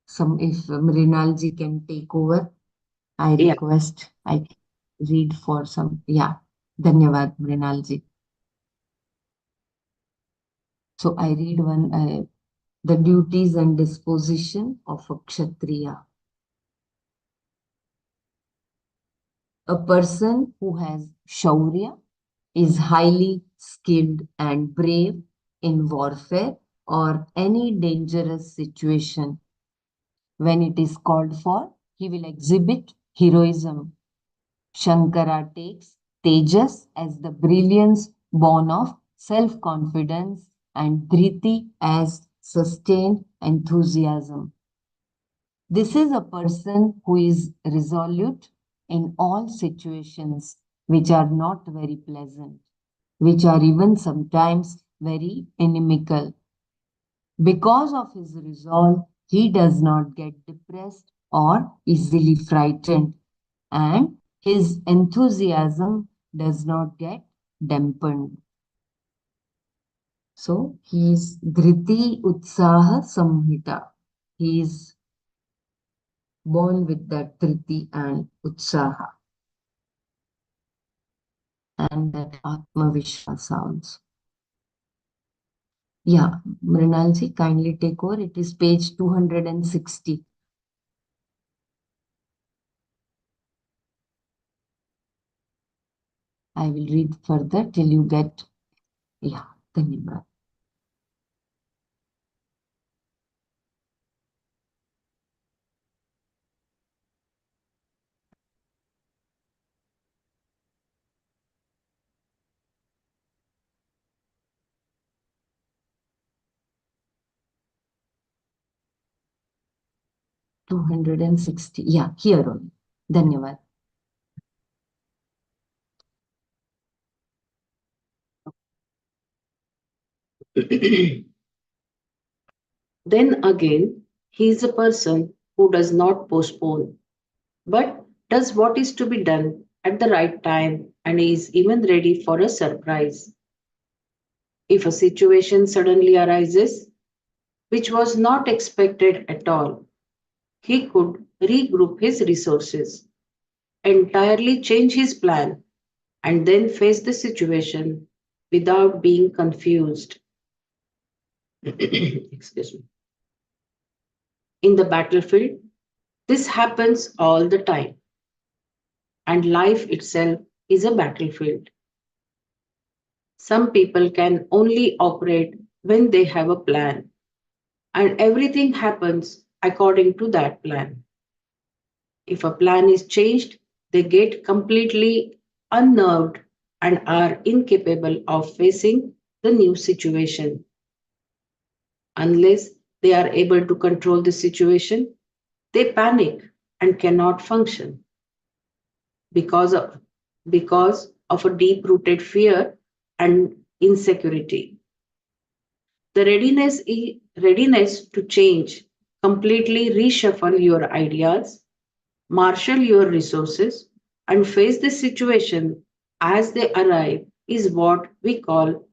if Mrinalji can take over, I Yeah. request I can read for some. Yeah, Dhanyavad, Mrinalji. So I read one, the duties and disposition of a Kshatriya. A person who has Shaurya is highly skilled and brave in warfare or any dangerous situation. When it is called for, he will exhibit heroism. Shankara takes Tejas as the brilliance born of self-confidence and Dhriti as sustained enthusiasm. This is a person who is resolute in all situations which are not very pleasant, which are even sometimes very inimical. Because of his resolve, he does not get depressed or easily frightened, and his enthusiasm does not get dampened. So he is Dhriti Utsaha Samhita. He is born with that Dhriti and Utsaha and that Atma Vishwas also. Yeah, Mrinalji, kindly take over. It is page 260. I will read further till you get, yeah, Dhanyavad. $260. Yeah, here only. Dhanyavad. Then again, he is a person who does not postpone, but does what is to be done at the right time and is even ready for a surprise. If a situation suddenly arises, which was not expected at all, he could regroup his resources, entirely change his plan, and then face the situation without being confused. Excuse me. In the battlefield, this happens all the time, and life itself is a battlefield. Some people can only operate when they have a plan, and everything happens according to that plan. If a plan is changed, they get completely unnerved and are incapable of facing the new situation. Unless they are able to control the situation, they panic and cannot function because of, because of a deep rooted fear and insecurity. The readiness to change, completely reshuffle your ideas, marshal your resources, and face the situation as they arrive is what we call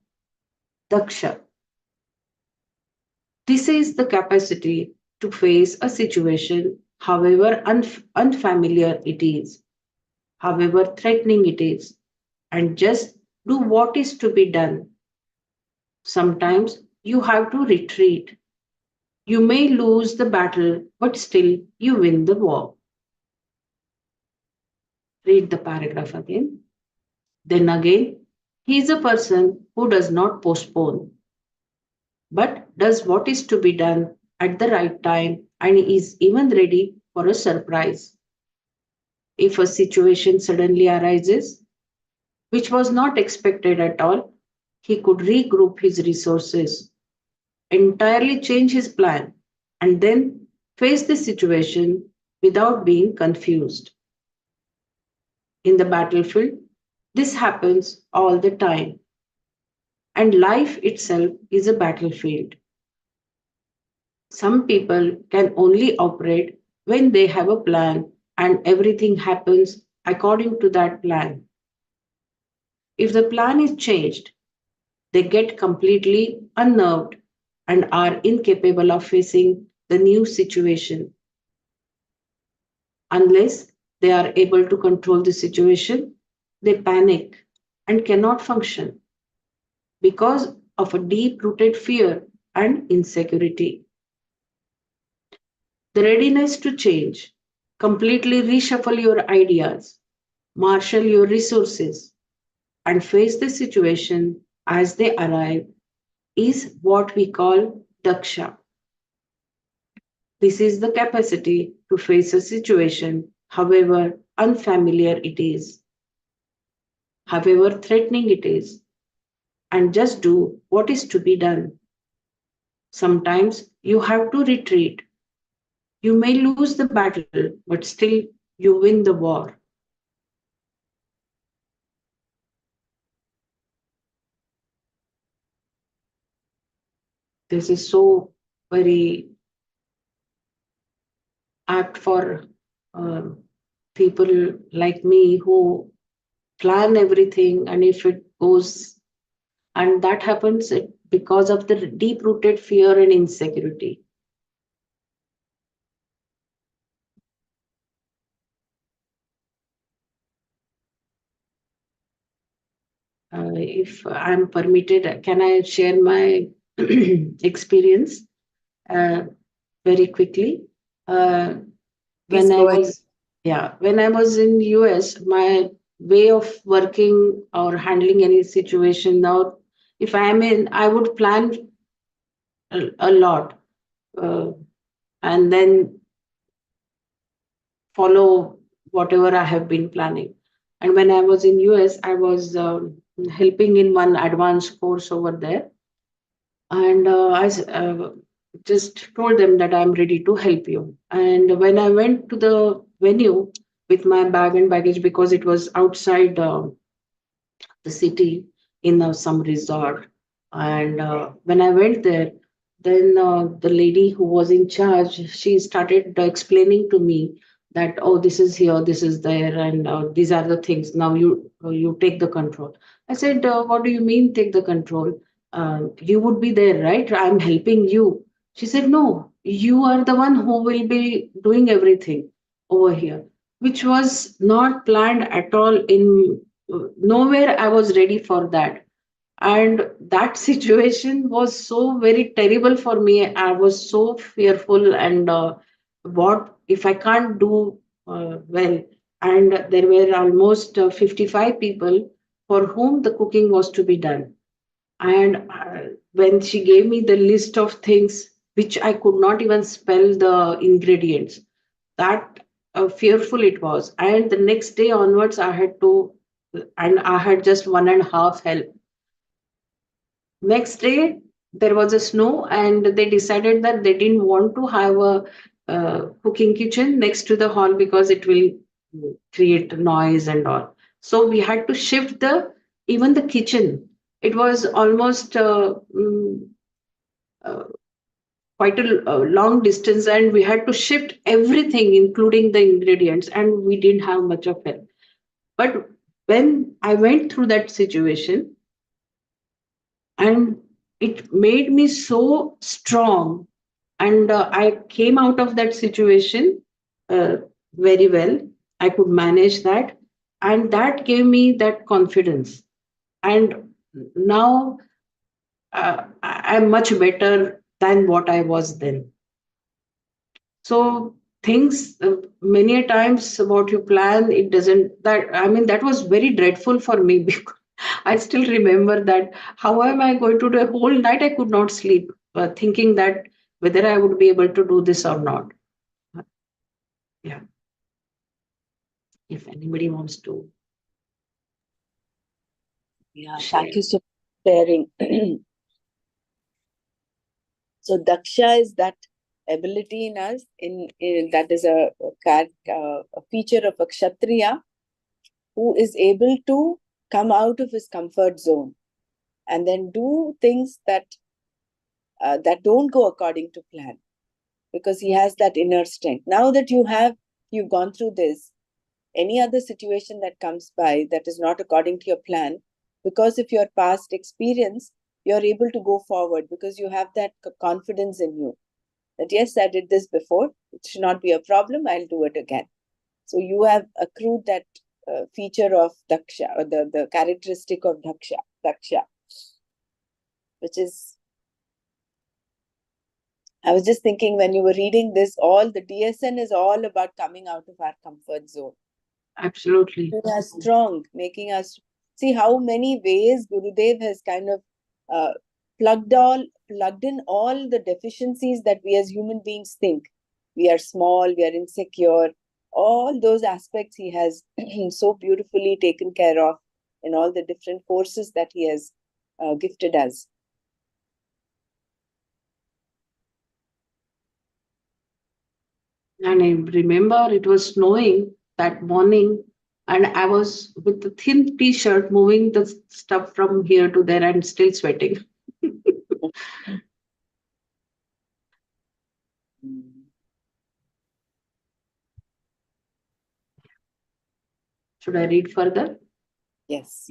daksha. This is the capacity to face a situation, however unfamiliar it is, however threatening it is, and just do what is to be done. Sometimes you have to retreat. You may lose the battle, but still you win the war. Read the paragraph again. Then again, he is a person who does not postpone, but does what is to be done at the right time and is even ready for a surprise. If a situation suddenly arises, which was not expected at all, he could regroup his resources, entirely change his plan, and then face the situation without being confused. In the battlefield, this happens all the time, and life itself is a battlefield. Some people can only operate when they have a plan and everything happens according to that plan. If the plan is changed, they get completely unnerved and are incapable of facing the new situation. Unless they are able to control the situation, they panic and cannot function because of a deep rooted fear and insecurity. The readiness to change, completely reshuffle your ideas, marshal your resources, and face the situation as they arrive is what we call daksha. This is the capacity to face a situation, however unfamiliar it is, however threatening it is, and just do what is to be done. Sometimes you have to retreat. You may lose the battle, but still you win the war. This is so very apt for uh, people like me who plan everything, and if it goes, and that happens because of the deep rooted fear and insecurity. If I'm permitted, can I share my experience uh, very quickly? Uh, Please when I go ahead. was, yeah, when I was in US, my way of working or handling any situation, now, if I am in, I would plan a lot, uh, and then follow whatever I have been planning. And when I was in US, I was helping in one advanced course over there, and I just told them that I'm ready to help you. And when I went to the venue with my bag and baggage, because it was outside the city in some resort. And when I went there, then the lady who was in charge, she started explaining to me that, oh, this is here, this is there, and these are the things. Now you take the control. I said, what do you mean take the control? You would be there, right? I'm helping you. She said, no, you are the one who will be doing everything over here, which was not planned at all. In nowhere I was ready for that. And that situation was so very terrible for me. I was so fearful, and what if I can't do well? And there were almost 55 people for whom the cooking was to be done. And when she gave me the list of things which I could not even spell the ingredients, that fearful it was. And the next day onwards, I had to, and I had just one and a half help. Next day, there was a snow, and they decided that they didn't want to have a cooking kitchen next to the hall because it will create noise and all. So we had to shift the even the kitchen. It was almost uh, quite a long distance, and we had to shift everything, including the ingredients, and we didn't have much of help. But when I went through that situation, and it made me so strong, and I came out of that situation uh, very well. I could manage that, and that gave me that confidence. And now I'm much better than what I was then. So things many a times what you plan, it doesn't, that I mean, that was very dreadful for me because I still remember that how am I going to do a whole night I could not sleep, thinking that whether I would be able to do this or not. Yeah, if anybody wants to Yeah, share. thank you so much despairing. So Daksha is that ability in us, that is a feature of a Kshatriya who is able to come out of his comfort zone and then do things that don't go according to plan, because he has that inner strength. Now that you've gone through this, any other situation that comes by that is not according to your plan, because of your past experience, you're able to go forward because you have that confidence in you that yes, I did this before, it should not be a problem, I'll do it again. So you have accrued that feature of Daksha, or the characteristic of Daksha, which is, I was just thinking when you were reading this, all the DSN is all about coming out of our comfort zone. Absolutely. Making us strong, making us see how many ways Gurudev has kind of plugged in all the deficiencies that we as human beings think. We are small, we are insecure. All those aspects he has so beautifully taken care of in all the different courses that he has gifted us. And I remember it was snowing that morning, and I was with the thin t-shirt moving the stuff from here to there and still sweating. Should I read further? Yes.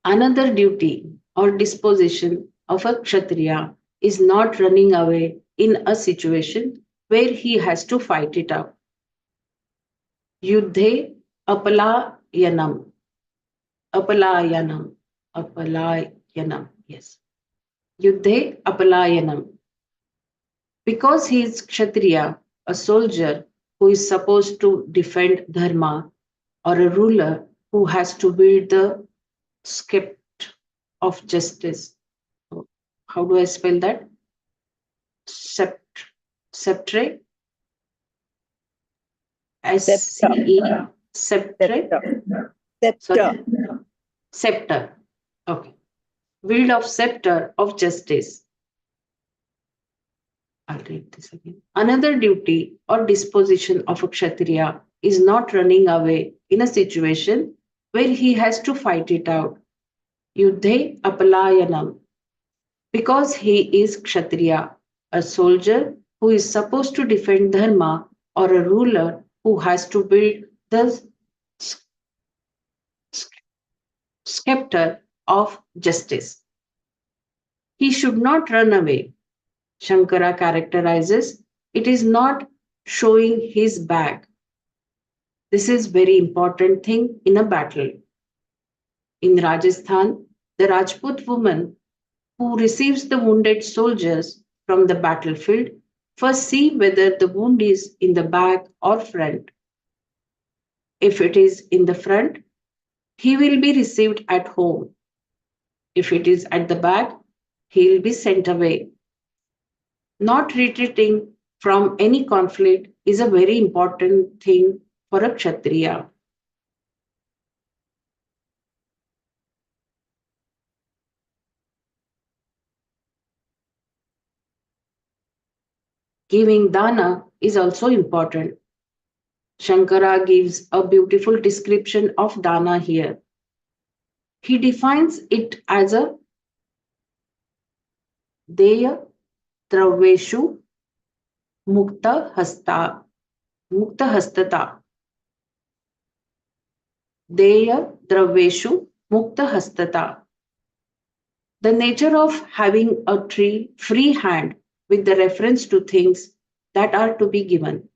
Another duty or disposition of a Kshatriya is not running away in a situation where he has to fight it out. Yuddhe apalayanam. Apalayanam. Apalayanam. Yes. Yuddhe apalayanam. Because he is Kshatriya, a soldier who is supposed to defend Dharma, or a ruler who has to build the skept of justice. How do I spell that? Sceptre. S-C-E. Sceptre. Sorry. Scepter. Okay. Wield of scepter of justice. I'll read this again. Another duty or disposition of a Kshatriya is not running away in a situation where he has to fight it out. Yuddhe apalayanam. Because he is Kshatriya, a soldier who is supposed to defend Dharma, or a ruler who has to build the scepter of justice. He should not run away. Shankara characterizes it is not showing his back. This is very important thing in a battle. In Rajasthan, the Rajput woman who receives the wounded soldiers from the battlefield first see whether the wound is in the back or front. If it is in the front, he will be received at home. If it is at the back, he will be sent away. Not retreating from any conflict is a very important thing for a Kshatriya. Giving dana is also important. Shankara gives a beautiful description of dana here. He defines it as a deya draveshu mukta hastata. Deya draveshu mukta hastata. The nature of having a free hand with the reference to things that are to be given.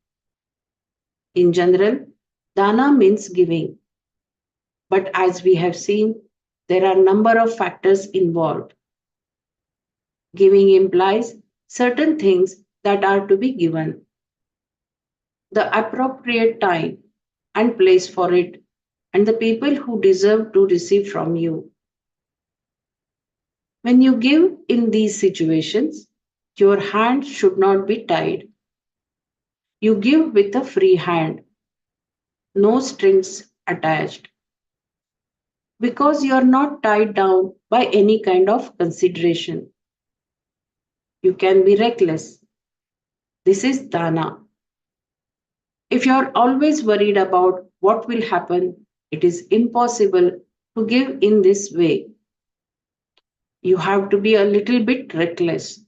In general, dana means giving. But as we have seen, there are a number of factors involved. Giving implies certain things that are to be given, the appropriate time and place for it, and the people who deserve to receive from you. When you give in these situations, your hand should not be tied. You give with a free hand, no strings attached. because you are not tied down by any kind of consideration. You can be reckless. This is dana. If you are always worried about what will happen, it is impossible to give in this way. You have to be a little bit reckless,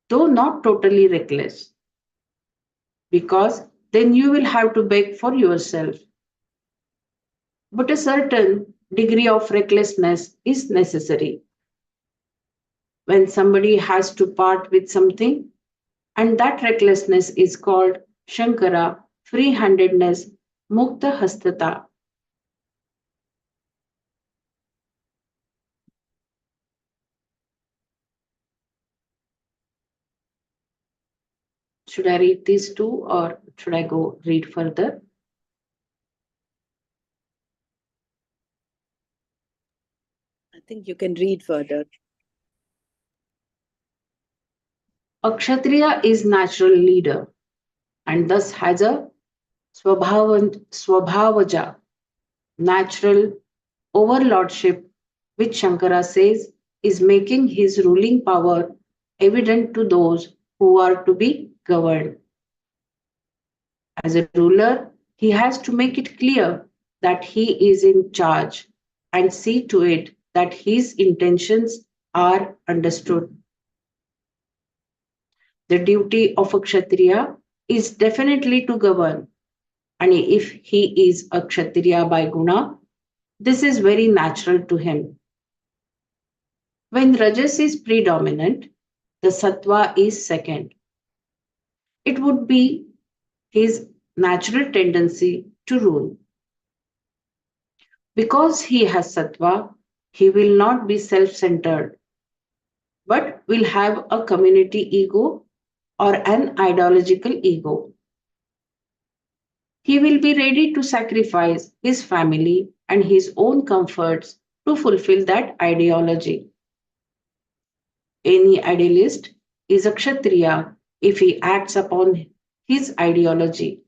though not totally reckless, because then you will have to beg for yourself. But a certain degree of recklessness is necessary. When somebody has to part with something, and that recklessness is called Shankara, free handedness, Mukta Hastata. Should I read these two or should I go read further? I think you can read further. A Kshatriya is natural leader and thus has a Swabhavaja, natural overlordship, which Shankara says is making his ruling power evident to those who are to be governed. As a ruler, he has to make it clear that he is in charge and see to it that his intentions are understood. The duty of a Kshatriya is definitely to govern, and if he is a Kshatriya by guna, this is very natural to him. When Rajas is predominant, the Sattva is second. It would be his natural tendency to rule. Because he has Sattva, he will not be self centered, but will have a community ego or an ideological ego. He will be ready to sacrifice his family and his own comforts to fulfill that ideology. Any idealist is a Kshatriya if he acts upon his ideology.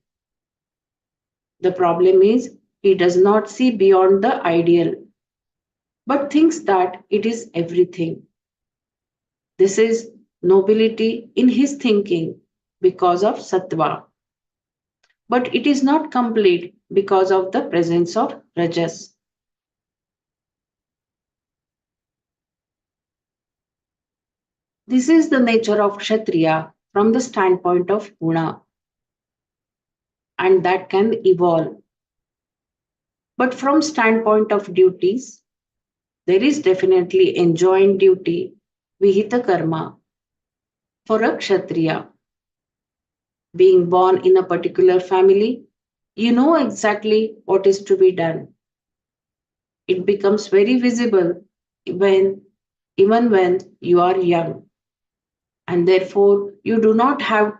The problem is he does not see beyond the ideal, but thinks that it is everything. This is nobility in his thinking because of Sattva, but it is not complete because of the presence of Rajas. This is the nature of Kshatriya from the standpoint of Guna, and that can evolve. But from standpoint of duties, there is definitely enjoined duty, Vihita Karma, for a Kshatriya. Being born in a particular family, you know exactly what is to be done. It becomes very visible when, even when you are young, and therefore you do not have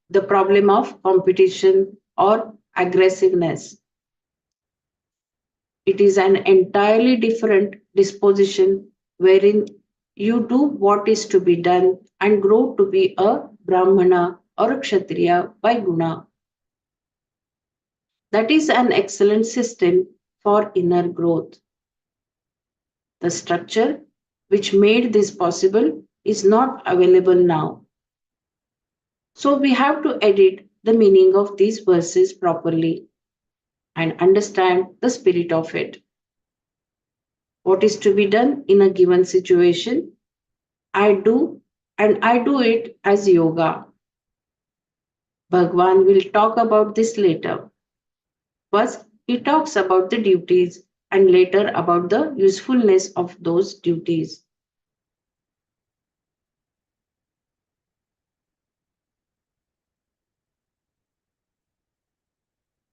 the problem of competition or aggressiveness. It is an entirely different disposition wherein you do what is to be done and grow to be a Brahmana or a Kshatriya by guna. That is an excellent system for inner growth. The structure which made this possible is not available now. So we have to edit the meaning of these verses properly and understand the spirit of it. What is to be done in a given situation? I do, and I do it as yoga. Bhagwan will talk about this later. First, he talks about the duties and later about the usefulness of those duties.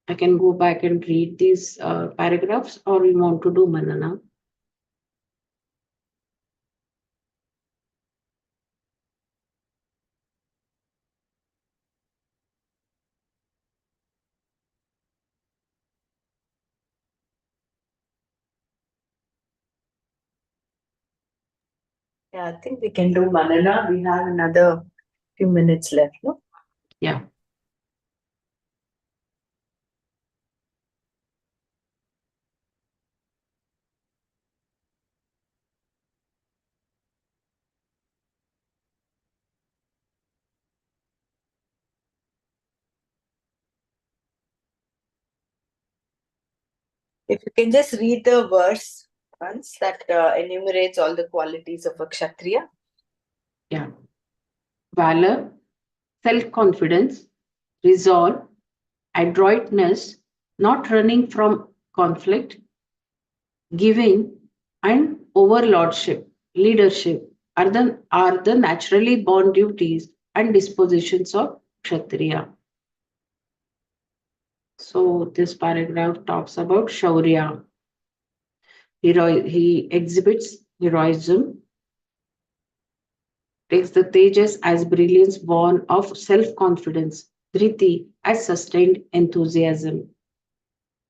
I can go back and read these paragraphs, or you want to do Manana? Yeah, I think we can do Manana. We have another few minutes left, no? Yeah. If you can just read the verse once that enumerates all the qualities of a Kshatriya. Yeah. Valor, self-confidence, resolve, adroitness, not running from conflict, giving, and overlordship, leadership are the naturally born duties and dispositions of Kshatriya. So this paragraph talks about Shaurya. He exhibits heroism, takes the Tejas as brilliance born of self-confidence, Dhriti as sustained enthusiasm.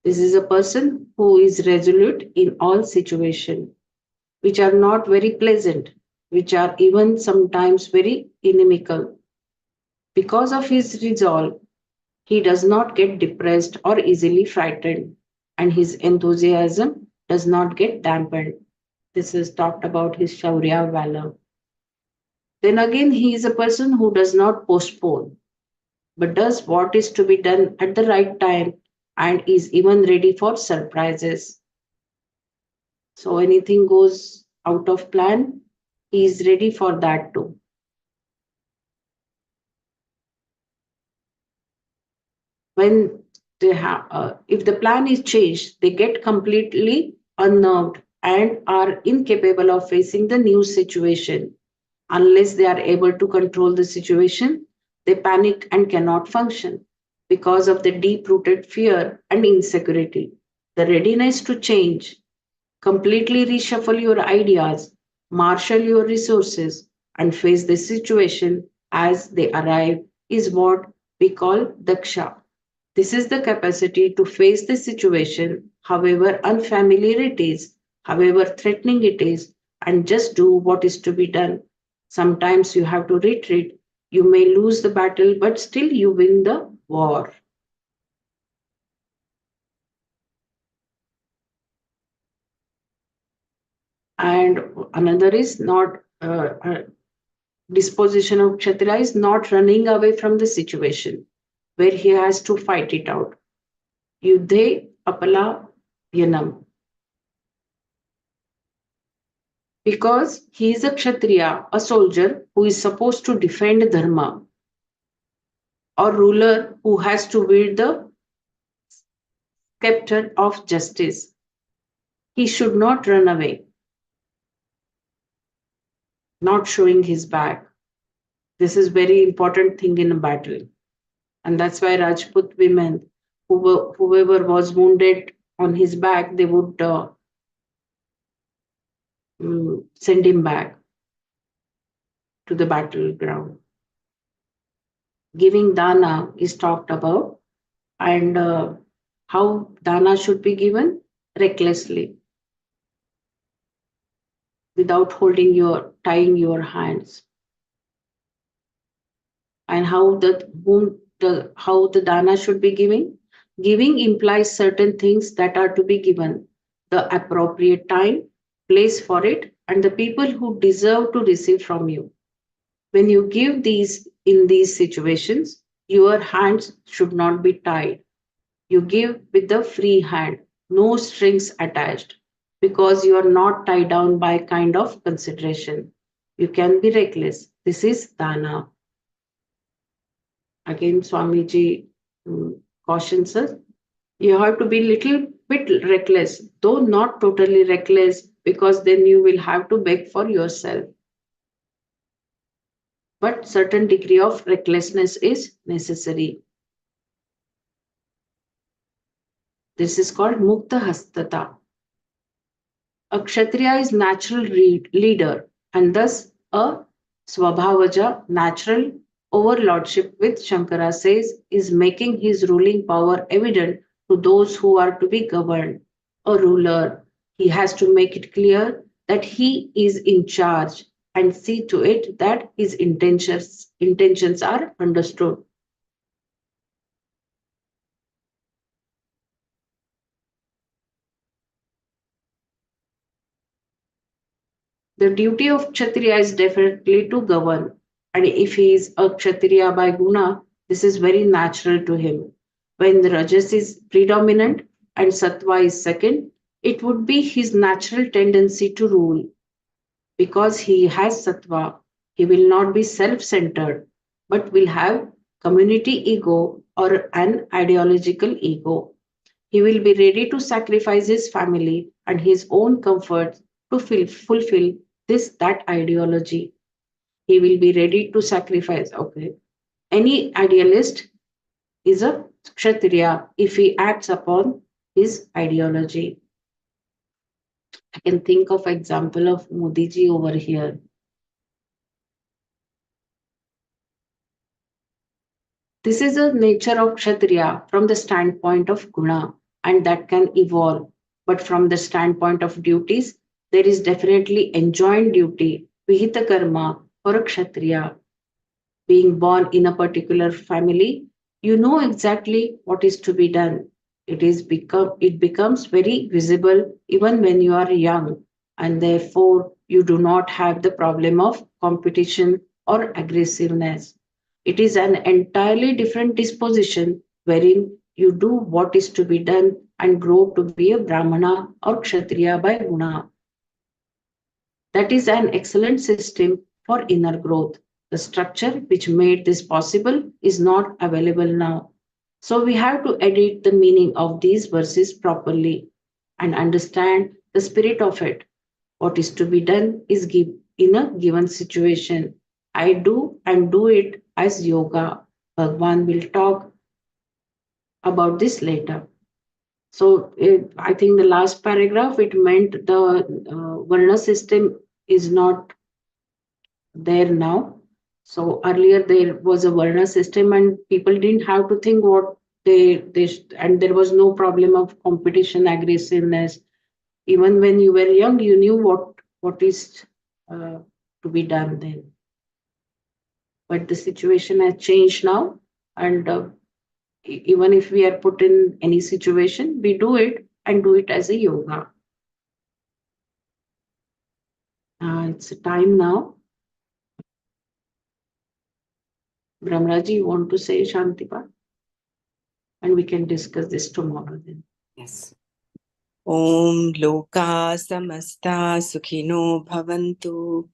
This is a person who is resolute in all situations, which are not very pleasant, which are even sometimes very inimical. Because of his resolve, he does not get depressed or easily frightened, and his enthusiasm does not get dampened. This is talked about his Shaurya valor. Then again, he is a person who does not postpone, but does what is to be done at the right time and is even ready for surprises. So anything goes out of plan, he is ready for that too. When if the plan is changed, they get completely unnerved and are incapable of facing the new situation. Unless they are able to control the situation, they panic and cannot function because of the deep rooted fear and insecurity. The readiness to change, completely reshuffle your ideas, marshal your resources, and face the situation as they arrive is what we call daksha. This is the capacity to face the situation, however unfamiliar it is, however threatening it is, and just do what is to be done. Sometimes you have to retreat. You may lose the battle, but still you win the war. And another is not disposition of Kshatriya is not running away from the situation where he has to fight it out. Yuddhe apala yanam. Because he is a Kshatriya, a soldier who is supposed to defend Dharma, or ruler who has to wield the scepter of justice. He should not run away, not showing his back. This is very important thing in a battle. And that's why Rajput women, whoever was wounded on his back, they would send him back to the battleground. Giving dana is talked about, and how dana should be given recklessly, without tying your hands, and how the dana should be given. Giving implies certain things that are to be given, the appropriate time, place for it, and the people who deserve to receive from you. When you give these in these situations, your hands should not be tied. You give with the free hand, no strings attached, because you are not tied down by kind of consideration. You can be reckless. This is dana. Again, Swamiji cautions us. You have to be little bit reckless, though not totally reckless, because then you will have to beg for yourself. But certain degree of recklessness is necessary. This is called Mukta Hastata. A Kshatriya is natural leader and thus a Swabhavaja, natural overlordship, which Shankara says is making his ruling power evident to those who are to be governed. A ruler, he has to make it clear that he is in charge and see to it that his intentions are understood. The duty of Kshatriya is definitely to govern. And if he is a Kshatriya by Guna, this is very natural to him. When the Rajas is predominant, and sattva is second, it would be his natural tendency to rule. Because he has sattva, he will not be self-centered, but will have community ego or an ideological ego. He will be ready to sacrifice his family and his own comfort to fulfill that ideology. He will be ready to sacrifice. Okay. Any idealist is a Kshatriya if he acts upon his ideology. I can think of example of Modi ji over here. This is a nature of Kshatriya from the standpoint of guna, and that can evolve. But from the standpoint of duties, there is definitely enjoined duty, vihita karma, for a Kshatriya. Being born in a particular family, you know exactly what is to be done. It becomes very visible even when you are young, and therefore you do not have the problem of competition or aggressiveness. It is an entirely different disposition wherein you do what is to be done and grow to be a Brahmana or Kshatriya by guna. That is an excellent system for inner growth. The structure which made this possible is not available now. So we have to edit the meaning of these verses properly and understand the spirit of it. What is to be done is in a given situation. I do and do it as yoga. Bhagwan will talk about this later. So I think the last paragraph, it meant the Varna system is not there now. So earlier there was a Varna system and people didn't have to think what and there was no problem of competition, aggressiveness. Even when you were young, you knew what is to be done then. But the situation has changed now, and even if we are put in any situation, we do it and do it as a yoga. It's time now. Brahmaraji, you want to say Shantipa? And we can discuss this tomorrow then. Yes. Om Loka Samasta Sukhino Bhavantu.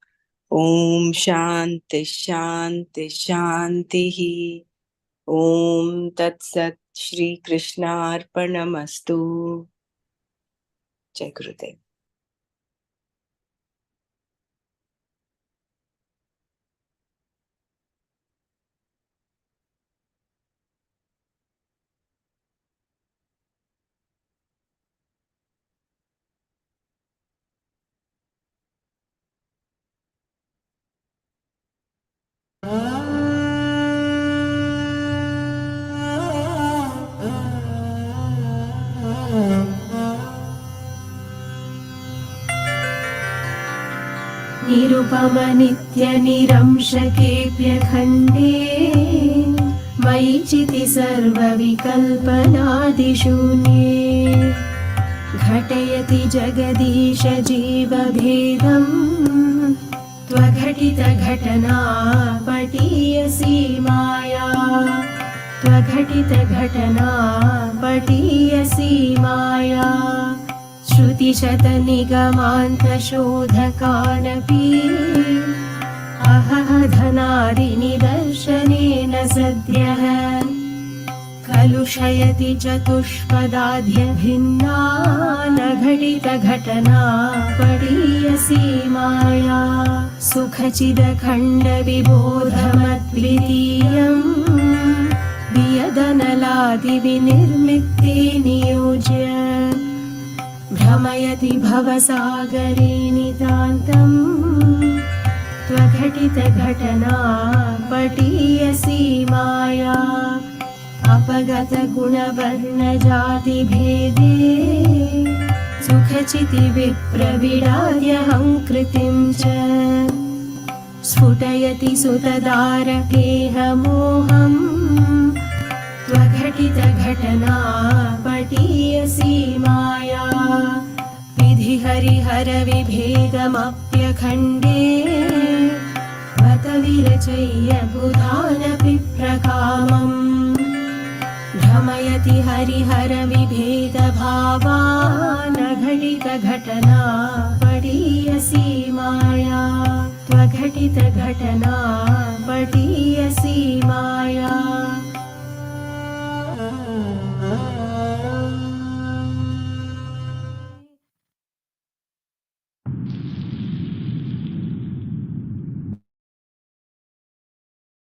Om Shanti Shanti Shanti. Om Tat Sat Shri Krishna Arpanamastu. Jai Gurudev. निरुपमनित्यनिरंशकेऽप्यखण्डे वैचिति सर्वविकल्पनादिशून्ये घटयति Jagdish जीवभेदम् त्वघटितघटना पटीयसी माया त्वघटितघटना पटीयसी माया श्रुतिशतनिगमान्तशोधकानपि अहह धनादिनिदर्शनेन सद्यः कलुषयति चतुष्पदाद्यभिन्ना न घटितघटना पडीयसी माया सुखचिदखण्डविबोधमद्वितीयम् वियदनलादिविनिर्मिक्ते नियोज्य भ्रमयति भवसागरे नितान्तम् त्वघटितघटना पटीयसी माया अपगतगुणवर्णजातिभेदे सुखचितिविप्रविडार्यहङ्कृतिं च स्फुटयति सुतदारकेहमोहम् त्वघटितघटना पटीयसी माया विधिहरिहरविभेदमप्यखण्डे बत विरचय्य बुधानपि प्रकामम् शमयति हरिहरविभेदभावा न घटितघटना पठीयसी माया त्वघटितघटना पठीयसी माया